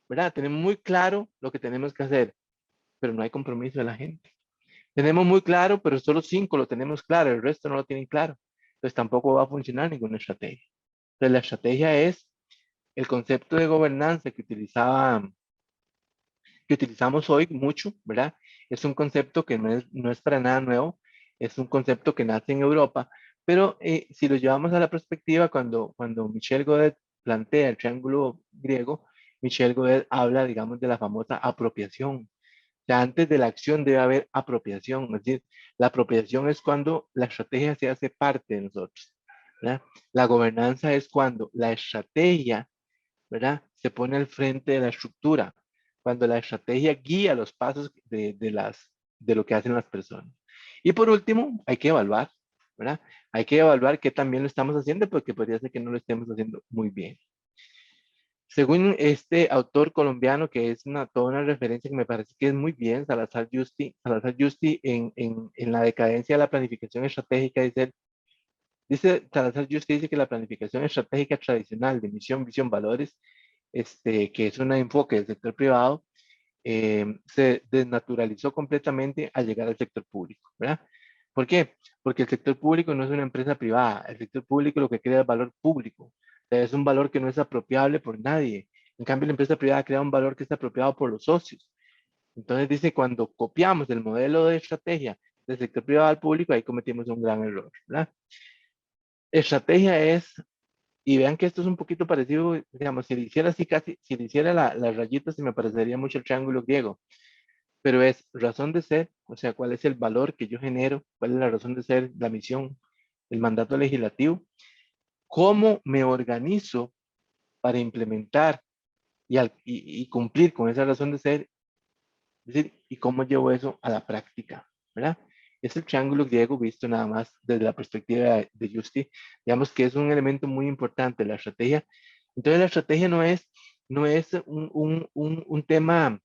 ¿verdad? Tenemos muy claro lo que tenemos que hacer, pero no hay compromiso de la gente. Tenemos muy claro, pero solo 5 lo tenemos claro, el resto no lo tienen claro. Entonces tampoco va a funcionar ninguna estrategia. Entonces la estrategia es el concepto de gobernanza que utilizamos hoy mucho, ¿verdad? Es un concepto que no es para nada nuevo, es un concepto que nace en Europa, pero si lo llevamos a la perspectiva, cuando Michel Godet plantea el triángulo griego, Michel Godet habla, digamos, de la famosa apropiación. O sea, antes de la acción debe haber apropiación, es decir, la apropiación es cuando la estrategia se hace parte de nosotros, ¿verdad? La gobernanza es cuando la estrategia, ¿verdad? Se pone al frente de la estructura, cuando la estrategia guía los pasos de lo que hacen las personas. Y por último, hay que evaluar, ¿verdad? Hay que evaluar qué también lo estamos haciendo porque podría ser que no lo estemos haciendo muy bien. Según este autor colombiano, que es toda una referencia que me parece que es muy bien, Salazar Yusti en la decadencia de la planificación estratégica, dice Salazar Yusti dice que la planificación estratégica tradicional de misión, visión, valores, que es un enfoque del sector privado, se desnaturalizó completamente al llegar al sector público, ¿verdad? ¿Por qué? Porque el sector público no es una empresa privada, el sector público lo que crea es valor público, o sea, es un valor que no es apropiable por nadie. En cambio, la empresa privada crea un valor que es apropiado por los socios. Entonces dice, cuando copiamos el modelo de estrategia del sector privado al público, ahí cometimos un gran error, ¿verdad? Estrategia es, y vean que esto es un poquito parecido, digamos, si le hiciera así casi, si le hiciera las rayitas, se me parecería mucho el triángulo griego, pero es razón de ser, o sea, cuál es el valor que yo genero, cuál es la razón de ser, la misión, el mandato legislativo, cómo me organizo para implementar y cumplir con esa razón de ser, es decir, y cómo llevo eso a la práctica, ¿verdad? Es el triángulo griego visto nada más desde la perspectiva de Justi, digamos que es un elemento muy importante de la estrategia. Entonces la estrategia no es un tema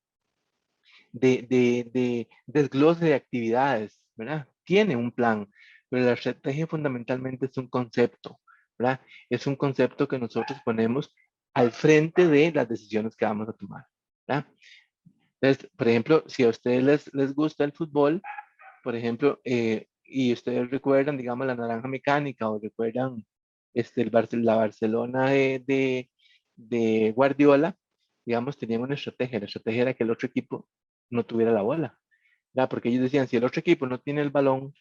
de desglose de actividades, ¿verdad? Tiene un plan, pero la estrategia fundamentalmente es un concepto, ¿verdad? Es un concepto que nosotros ponemos al frente de las decisiones que vamos a tomar, ¿verdad? Entonces, por ejemplo, si a ustedes les gusta el fútbol, por ejemplo, y ustedes recuerdan, digamos, la naranja mecánica o recuerdan la Barcelona de Guardiola, digamos, tenían una estrategia. La estrategia era que el otro equipo no tuviera la bola, ¿verdad? Porque ellos decían, si el otro equipo no tiene el balón,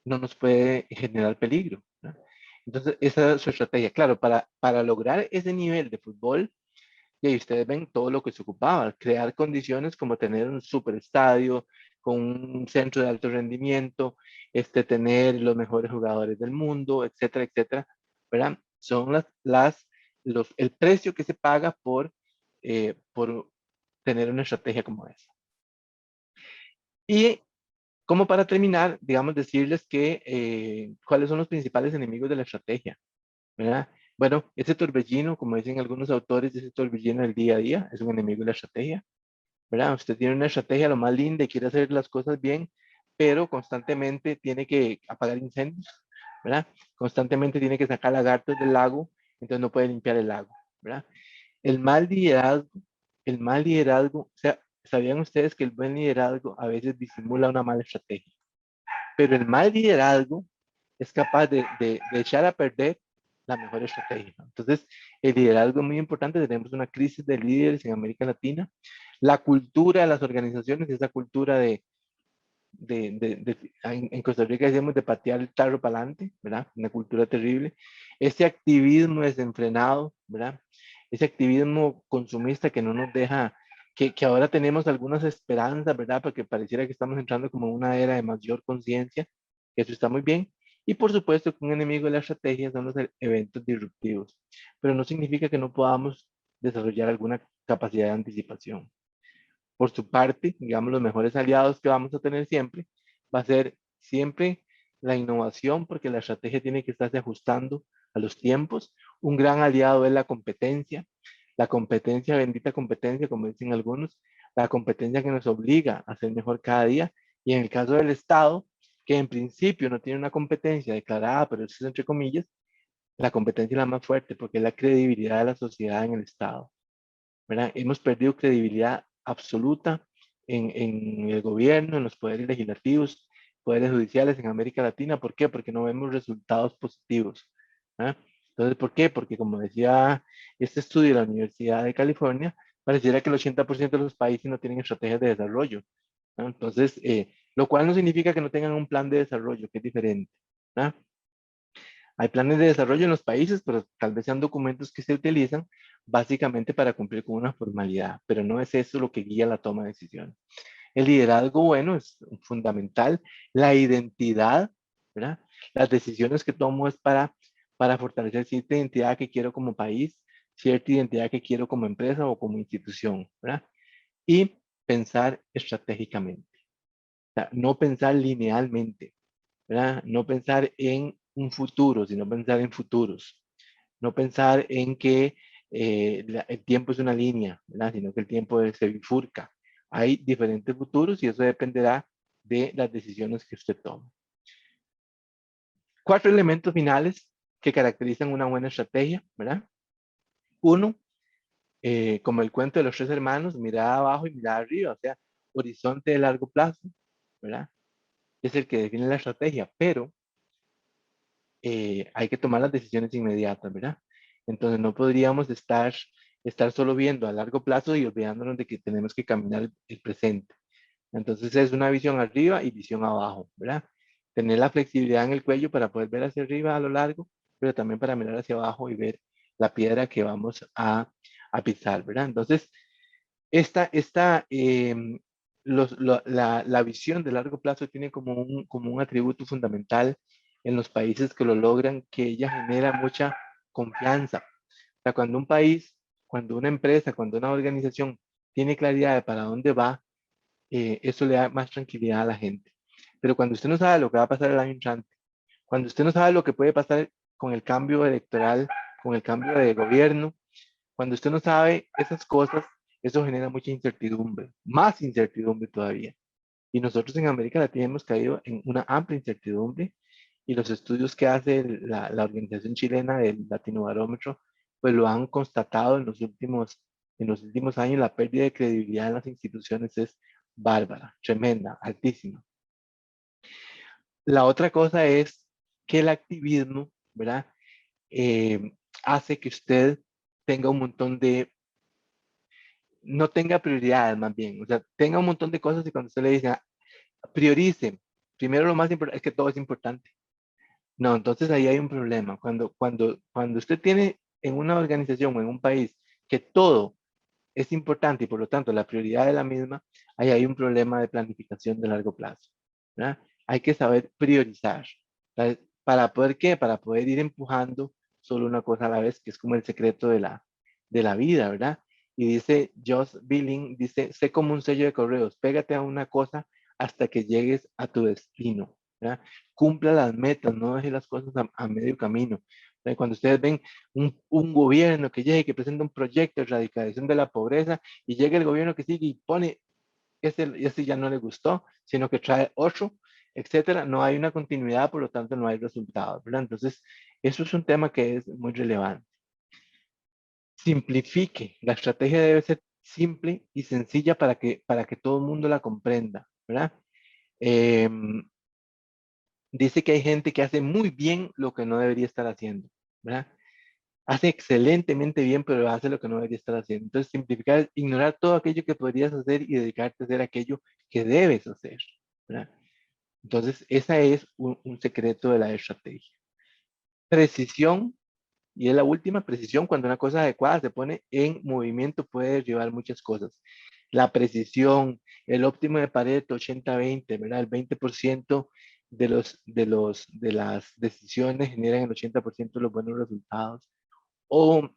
no nos puede generar peligro, ¿verdad? Entonces, esa es su estrategia. Claro, para lograr ese nivel de fútbol, y ahí ustedes ven todo lo que se ocupaba, crear condiciones como tener un super estadio con un centro de alto rendimiento, tener los mejores jugadores del mundo, etcétera, etcétera, ¿verdad? Son el precio que se paga por tener una estrategia como esa. Y como para terminar, digamos, decirles que cuáles son los principales enemigos de la estrategia, ¿verdad? Bueno, ese torbellino, como dicen algunos autores, ese torbellino del día a día es un enemigo de la estrategia, ¿verdad? Usted tiene una estrategia lo más linda y quiere hacer las cosas bien, pero constantemente tiene que apagar incendios, ¿verdad? Constantemente tiene que sacar lagartos del lago, entonces no puede limpiar el lago, ¿verdad? El mal liderazgo, el mal liderazgo, o sea, ¿sabían ustedes que el buen liderazgo a veces disimula una mala estrategia? Pero el mal liderazgo es capaz de echar a perder la mejor estrategia. Entonces, el liderazgo es muy importante. Tenemos una crisis de líderes en América Latina. La cultura de las organizaciones, esa cultura en Costa Rica decimos de patear el tarro para adelante, ¿verdad? Una cultura terrible. Ese activismo desenfrenado, ¿verdad? Ese activismo consumista que no nos deja, que ahora tenemos algunas esperanzas, ¿verdad? Porque pareciera que estamos entrando como en una era de mayor conciencia, que eso está muy bien. Y por supuesto que un enemigo de la estrategia son los eventos disruptivos, pero no significa que no podamos desarrollar alguna capacidad de anticipación. Por su parte, digamos, los mejores aliados que vamos a tener siempre va a ser siempre la innovación, porque la estrategia tiene que estarse ajustando a los tiempos. Un gran aliado es la competencia, bendita competencia, como dicen algunos, la competencia que nos obliga a ser mejor cada día. Y en el caso del Estado, que en principio no tiene una competencia declarada, pero eso es entre comillas, la competencia es la más fuerte porque es la credibilidad de la sociedad en el Estado, ¿verdad? Hemos perdido credibilidad absoluta en el gobierno, en los poderes legislativos, poderes judiciales en América Latina. ¿Por qué? Porque no vemos resultados positivos, ¿verdad? Entonces, ¿por qué? Porque como decía este estudio de la Universidad de California, pareciera que el 80% de los países no tienen estrategias de desarrollo, ¿no? Entonces, lo cual no significa que no tengan un plan de desarrollo, que es diferente, ¿verdad? Hay planes de desarrollo en los países, pero tal vez sean documentos que se utilizan básicamente para cumplir con una formalidad, pero no es eso lo que guía la toma de decisiones. El liderazgo, bueno, es fundamental. La identidad, ¿verdad? Las decisiones que tomo es para fortalecer cierta identidad que quiero como país, cierta identidad que quiero como empresa o como institución, ¿verdad? Y pensar estratégicamente, o sea, no pensar linealmente, ¿verdad? No pensar en un futuro, sino pensar en futuros. No pensar en que el tiempo es una línea, ¿verdad? Sino que el tiempo se bifurca. Hay diferentes futuros y eso dependerá de las decisiones que usted tome. 4 elementos finales que caracterizan una buena estrategia, ¿verdad? Uno, como el cuento de los 3 hermanos, mirada abajo y mirada arriba, o sea, horizonte de largo plazo, ¿verdad? Es el que define la estrategia, pero hay que tomar las decisiones inmediatas, ¿verdad? Entonces no podríamos estar solo viendo a largo plazo y olvidándonos de que tenemos que caminar el presente. Entonces es una visión arriba y visión abajo, ¿verdad? Tener la flexibilidad en el cuello para poder ver hacia arriba a lo largo, pero también para mirar hacia abajo y ver la piedra que vamos a pisar, ¿verdad? Entonces, la visión de largo plazo tiene como un atributo fundamental en los países que lo logran, que ella genera mucha confianza. O sea, cuando un país, cuando una empresa, cuando una organización tiene claridad de para dónde va, eso le da más tranquilidad a la gente. Pero cuando usted no sabe lo que va a pasar el año entrante, cuando usted no sabe lo que puede pasar con el cambio electoral, con el cambio de gobierno, cuando usted no sabe esas cosas, eso genera mucha incertidumbre, más incertidumbre todavía. Y nosotros en América Latina hemos caído en una amplia incertidumbre y los estudios que hace la organización chilena del Latinobarómetro, pues lo han constatado en los últimos años, la pérdida de credibilidad en las instituciones es bárbara, tremenda, altísima. La otra cosa es que el activismo, ¿verdad? Eh, hace que usted tenga un montón no tenga prioridades más bien, o sea, tenga un montón de cosas y cuando usted le dice, priorice, primero lo más importante es que todo es importante. No, entonces ahí hay un problema. Cuando usted tiene en una organización o en un país que todo es importante y por lo tanto la prioridad es la misma, ahí hay un problema de planificación de largo plazo, ¿verdad? Hay que saber priorizar. ¿Para poder qué? Para poder ir empujando solo una cosa a la vez, que es como el secreto de la vida, ¿verdad? Y dice Josh Billing, dice, sé como un sello de correos, pégate a una cosa hasta que llegues a tu destino, ¿verdad? Cumpla las metas, no deje las cosas a medio camino. Cuando ustedes ven un gobierno que llegue, que presenta un proyecto de erradicación de la pobreza, y llega el gobierno que sigue y pone, este ya no le gustó, sino que trae otro, etcétera, no hay una continuidad, por lo tanto no hay resultados, ¿verdad? Entonces, eso es un tema que es muy relevante. Simplifique. La estrategia debe ser simple y sencilla para que todo el mundo la comprenda, ¿verdad? Em, dice que hay gente que hace muy bien lo que no debería estar haciendo, ¿verdad? Hace excelentemente bien, pero hace lo que no debería estar haciendo. Entonces, simplificar es ignorar todo aquello que podrías hacer y dedicarte a hacer aquello que debes hacer, ¿verdad? Entonces, esa es un secreto de la estrategia. Precisión, y es la última precisión, cuando una cosa adecuada se pone en movimiento, puede llevar muchas cosas. La precisión, el óptimo de Pareto, 80-20, ¿verdad? El 20% de las decisiones generan el 80% de los buenos resultados. O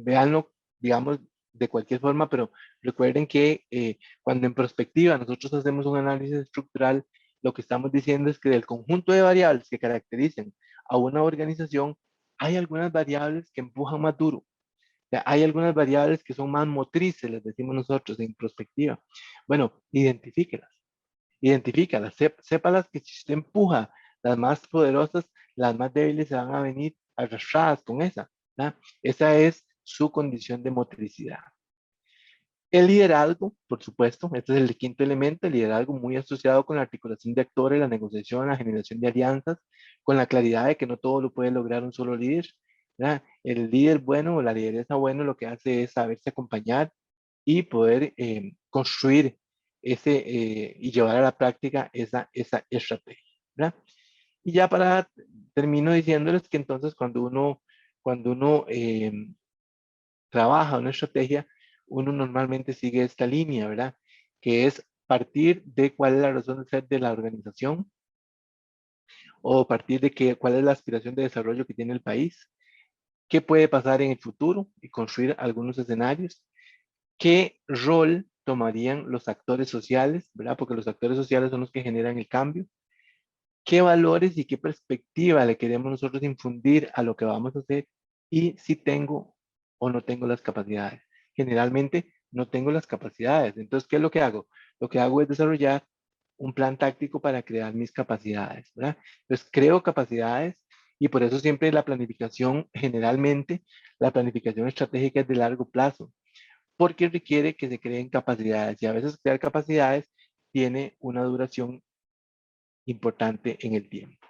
veanlo, digamos, de cualquier forma, pero recuerden que cuando en perspectiva nosotros hacemos un análisis estructural, lo que estamos diciendo es que del conjunto de variables que caracterizan a una organización, hay algunas variables que empujan más duro. O sea, hay algunas variables que son más motrices, les decimos nosotros en perspectiva. Bueno, identifícalas, sépalas que si usted empuja las más poderosas, las más débiles se van a venir arrastradas con esa, ¿verdad? Esa es su condición de motricidad. El liderazgo, por supuesto, este es el quinto elemento, el liderazgo muy asociado con la articulación de actores, la negociación, la generación de alianzas, con la claridad de que no todo lo puede lograr un solo líder, ¿verdad? El líder bueno o la lideresa bueno lo que hace es saberse acompañar y poder construir y llevar a la práctica esa estrategia, ¿verdad? Y ya para termino diciéndoles que entonces cuando uno trabaja una estrategia, uno normalmente sigue esta línea, ¿verdad? Que es partir de cuál es la razón de ser de la organización o partir de cuál es la aspiración de desarrollo que tiene el país, qué puede pasar en el futuro y construir algunos escenarios, qué rol tomarían los actores sociales, ¿verdad? Porque los actores sociales son los que generan el cambio, qué valores y qué perspectiva le queremos nosotros infundir a lo que vamos a hacer y si tengo o no tengo las capacidades. Generalmente no tengo las capacidades. Entonces, ¿qué es lo que hago? Lo que hago es desarrollar un plan táctico para crear mis capacidades, ¿verdad? Entonces, creo capacidades y por eso siempre la planificación, generalmente, la planificación estratégica es de largo plazo, porque requiere que se creen capacidades y a veces crear capacidades tiene una duración importante en el tiempo.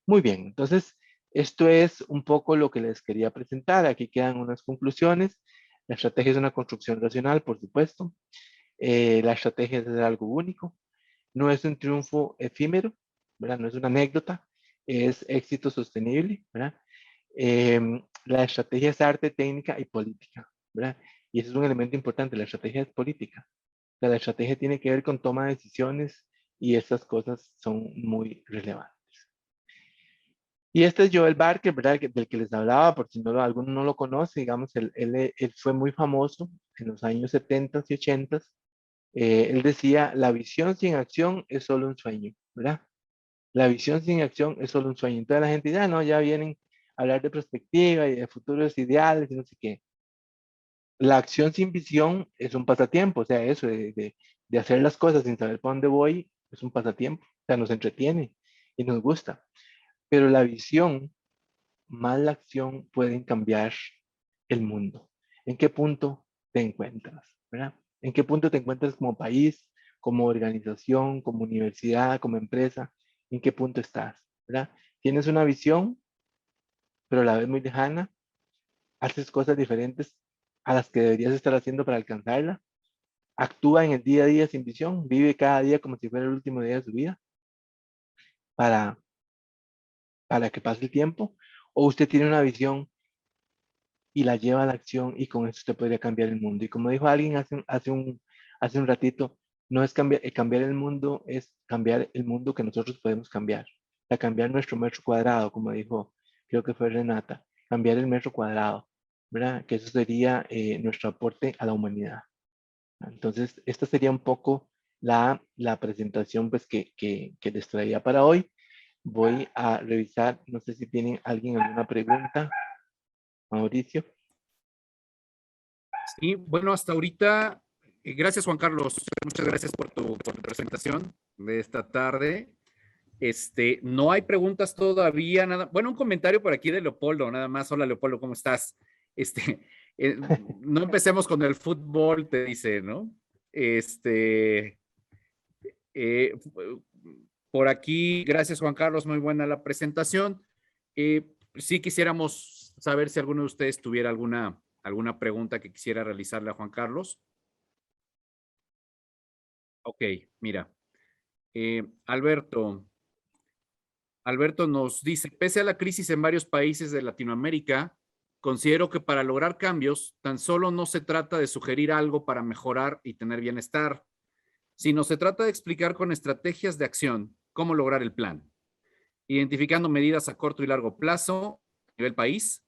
Muy bien, entonces esto es un poco lo que les quería presentar. Aquí quedan unas conclusiones. La estrategia es una construcción racional, por supuesto. La estrategia es algo único. No es un triunfo efímero, ¿verdad? No es una anécdota, es éxito sostenible, ¿verdad? La estrategia es arte, técnica y política, ¿verdad? Y ese es un elemento importante. La estrategia es política. O sea, la estrategia tiene que ver con toma de decisiones y estas cosas son muy relevantes. Y este es Joel Barker, ¿verdad? Del que les hablaba, por si alguno no lo conoce, digamos, él fue muy famoso en los años 70 y 80. Él decía, la visión sin acción es solo un sueño, ¿verdad? La visión sin acción es solo un sueño. Entonces la gente dice, no, ya vienen a hablar de perspectiva y de futuros ideales y no sé qué. La acción sin visión es un pasatiempo, o sea, eso de hacer las cosas sin saber para dónde voy es un pasatiempo, o sea, nos entretiene y nos gusta. Pero la visión más la acción pueden cambiar el mundo. ¿En qué punto te encuentras? ¿Verdad? ¿En qué punto te encuentras como país, como organización, como universidad, como empresa? ¿En qué punto estás? ¿Verdad? Tienes una visión, pero a la vez muy lejana. Haces cosas diferentes a las que deberías estar haciendo para alcanzarla. Actúa en el día a día sin visión. Vive cada día como si fuera el último día de su vida para, para que pase el tiempo. O usted tiene una visión y la lleva a la acción y con eso usted podría cambiar el mundo. Y como dijo alguien hace un ratito, no es cambiar el mundo, es cambiar el mundo que nosotros podemos cambiar. O sea, cambiar nuestro metro cuadrado, como dijo creo que fue Renata, cambiar el metro cuadrado, ¿verdad? Que eso sería nuestro aporte a la humanidad. Entonces, esta sería un poco la presentación pues, que les traía para hoy. Voy a revisar, no sé si tienen alguien alguna pregunta, Mauricio. Sí, bueno, hasta ahorita, gracias Juan Carlos, muchas gracias por tu presentación de esta tarde. No hay preguntas todavía, nada. Bueno, un comentario por aquí de Leopoldo, nada más. Hola Leopoldo, ¿cómo estás? No empecemos con el fútbol, te dice, ¿no? Eh, por aquí, gracias Juan Carlos, muy buena la presentación. Sí quisiéramos saber si alguno de ustedes tuviera alguna pregunta que quisiera realizarle a Juan Carlos. Ok, mira. Alberto nos dice, pese a la crisis en varios países de Latinoamérica, considero que para lograr cambios, tan solo no se trata de sugerir algo para mejorar y tener bienestar, sino se trata de explicar con estrategias de acción cómo lograr el plan, identificando medidas a corto y largo plazo a nivel país.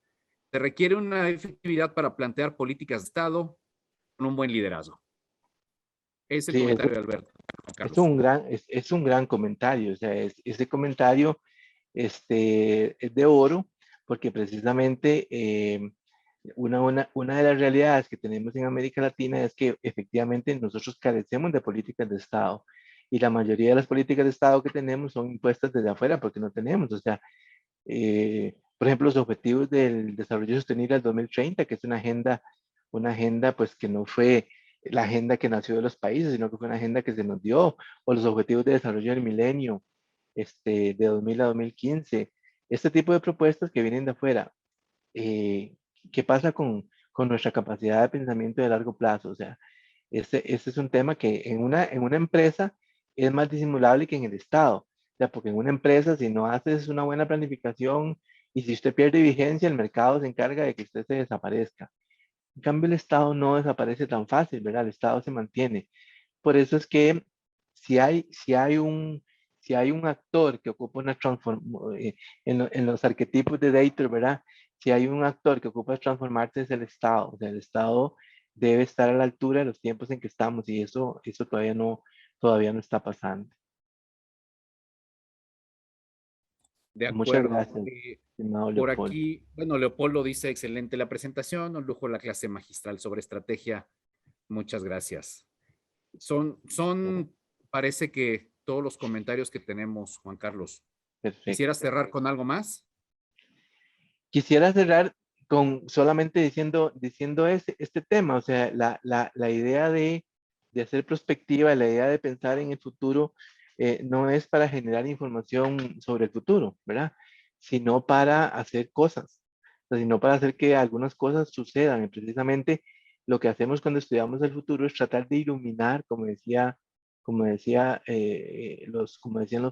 Se requiere una efectividad para plantear políticas de Estado con un buen liderazgo. Es el Sí, comentario de Alberto, Juan es Carlos. un es un gran comentario, o sea, ese comentario es de oro, porque precisamente una de las realidades que tenemos en América Latina es que efectivamente nosotros carecemos de políticas de Estado, y la mayoría de las políticas de Estado que tenemos son impuestas desde afuera porque no tenemos, o sea, por ejemplo, los objetivos del desarrollo sostenible al 2030, que es una agenda pues que no fue la agenda que nació de los países, sino que fue una agenda que se nos dio, o los objetivos de desarrollo del milenio, de 2000 a 2015, este tipo de propuestas que vienen de afuera. ¿Qué pasa con nuestra capacidad de pensamiento de largo plazo? O sea, este es un tema que en una empresa es más disimulable que en el Estado. O sea, porque en una empresa, si no haces una buena planificación y si usted pierde vigencia, el mercado se encarga de que usted se desaparezca. En cambio, el Estado no desaparece tan fácil, ¿verdad? El Estado se mantiene. Por eso es que si hay, si hay un, si hay un actor que ocupa una transformación, en los arquetipos de Dayton, ¿verdad? Si hay un actor que ocupa transformarse es el Estado. O sea, el Estado debe estar a la altura de los tiempos en que estamos y eso todavía no está pasando. De Muchas acuerdo. gracias, estimado Por Leopoldo. aquí, bueno, Leopoldo dice, excelente la presentación, un lujo la clase magistral sobre estrategia. Muchas gracias. Parece que todos los comentarios que tenemos, Juan Carlos. ¿Quisiera Perfecto. cerrar con algo más? Quisiera cerrar con solamente diciendo este tema, o sea, la idea de hacer prospectiva, la idea de pensar en el futuro, no es para generar información sobre el futuro, ¿verdad? Sino para hacer cosas, o sea, sino para hacer que algunas cosas sucedan. Y precisamente lo que hacemos cuando estudiamos el futuro es tratar de iluminar, como decían los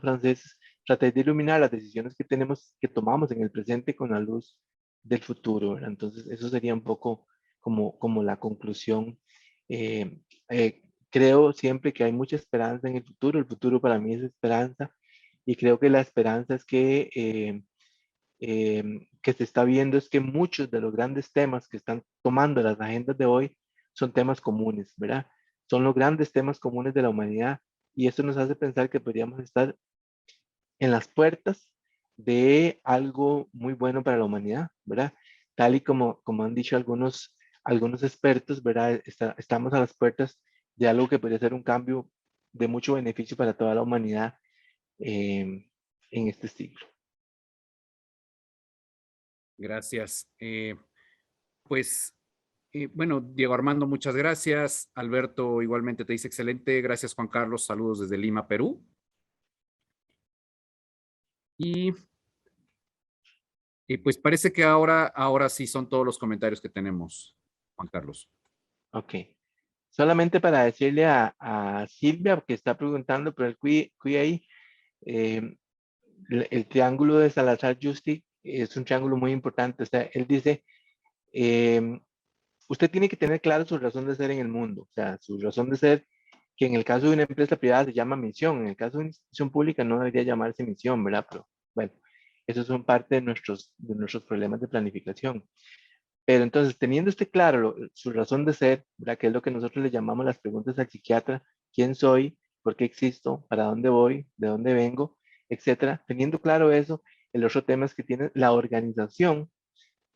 franceses, tratar de iluminar las decisiones que tomamos en el presente con la luz del futuro, ¿verdad? Entonces, eso sería un poco como la conclusión. Eh, Creo siempre que hay mucha esperanza en el futuro para mí es esperanza, y creo que la esperanza es que se está viendo es que muchos de los grandes temas que están tomando las agendas de hoy son temas comunes, ¿verdad? Son los grandes temas comunes de la humanidad, y eso nos hace pensar que podríamos estar en las puertas de algo muy bueno para la humanidad, ¿verdad? Tal y como han dicho algunos expertos, ¿verdad? Estamos a las puertas de algo que podría ser un cambio de mucho beneficio para toda la humanidad en este siglo. Gracias. Pues, bueno, Diego Armando, muchas gracias. Alberto, igualmente te dice excelente. Gracias, Juan Carlos. Saludos desde Lima, Perú. Y, y pues parece que ahora sí son todos los comentarios que tenemos, Juan Carlos. Ok. Solamente para decirle a Silvia, que está preguntando por el QA, eh, el triángulo de Salazar-Justi es un triángulo muy importante. O sea, él dice, eh, usted tiene que tener claro su razón de ser en el mundo. O sea, su razón de ser, que en el caso de una empresa privada se llama misión, en el caso de una institución pública no debería llamarse misión, ¿verdad? Pero bueno, Esos son parte de nuestros problemas de planificación. Pero entonces, teniendo claro su razón de ser, ¿verdad? Que es lo que nosotros le llamamos las preguntas al psiquiatra: ¿quién soy? ¿Por qué existo? ¿Para dónde voy? ¿De dónde vengo? Etcétera. Teniendo claro eso, el otro tema es que tiene la organización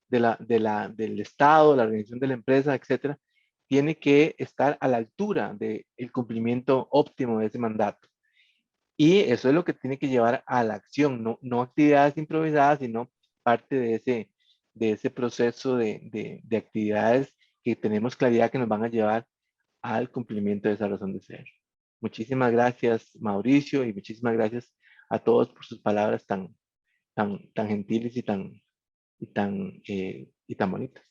del Estado, la organización de la empresa, etcétera, tiene que estar a la altura del cumplimiento óptimo de ese mandato. Y eso es lo que tiene que llevar a la acción, no actividades improvisadas, sino parte de ese proceso de actividades que tenemos claridad que nos van a llevar al cumplimiento de esa razón de ser. Muchísimas gracias, Mauricio, y muchísimas gracias a todos por sus palabras tan gentiles y tan bonitas.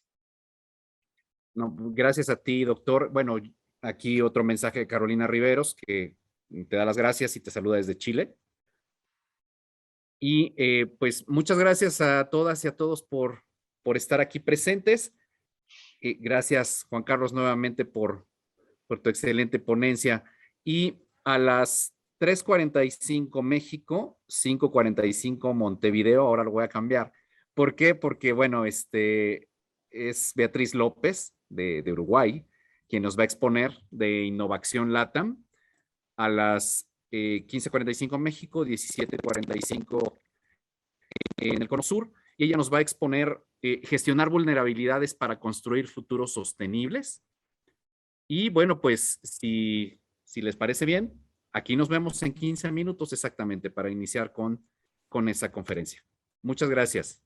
No, gracias a ti, doctor. Bueno, aquí otro mensaje de Carolina Riveros, que te da las gracias y te saluda desde Chile. Y pues muchas gracias a todas y a todos por estar aquí presentes. Gracias, Juan Carlos, nuevamente por tu excelente ponencia. Y a las 3:45 México, 5:45 Montevideo, ahora lo voy a cambiar. ¿Por qué? Porque, bueno, es Beatriz López de Uruguay, quien nos va a exponer de Innovación LATAM a las 15:45 México, 17:45 en el Cono Sur, y ella nos va a exponer gestionar vulnerabilidades para construir futuros sostenibles. Y bueno, pues si les parece bien, aquí nos vemos en 15 minutos exactamente para iniciar con esa conferencia. Muchas gracias.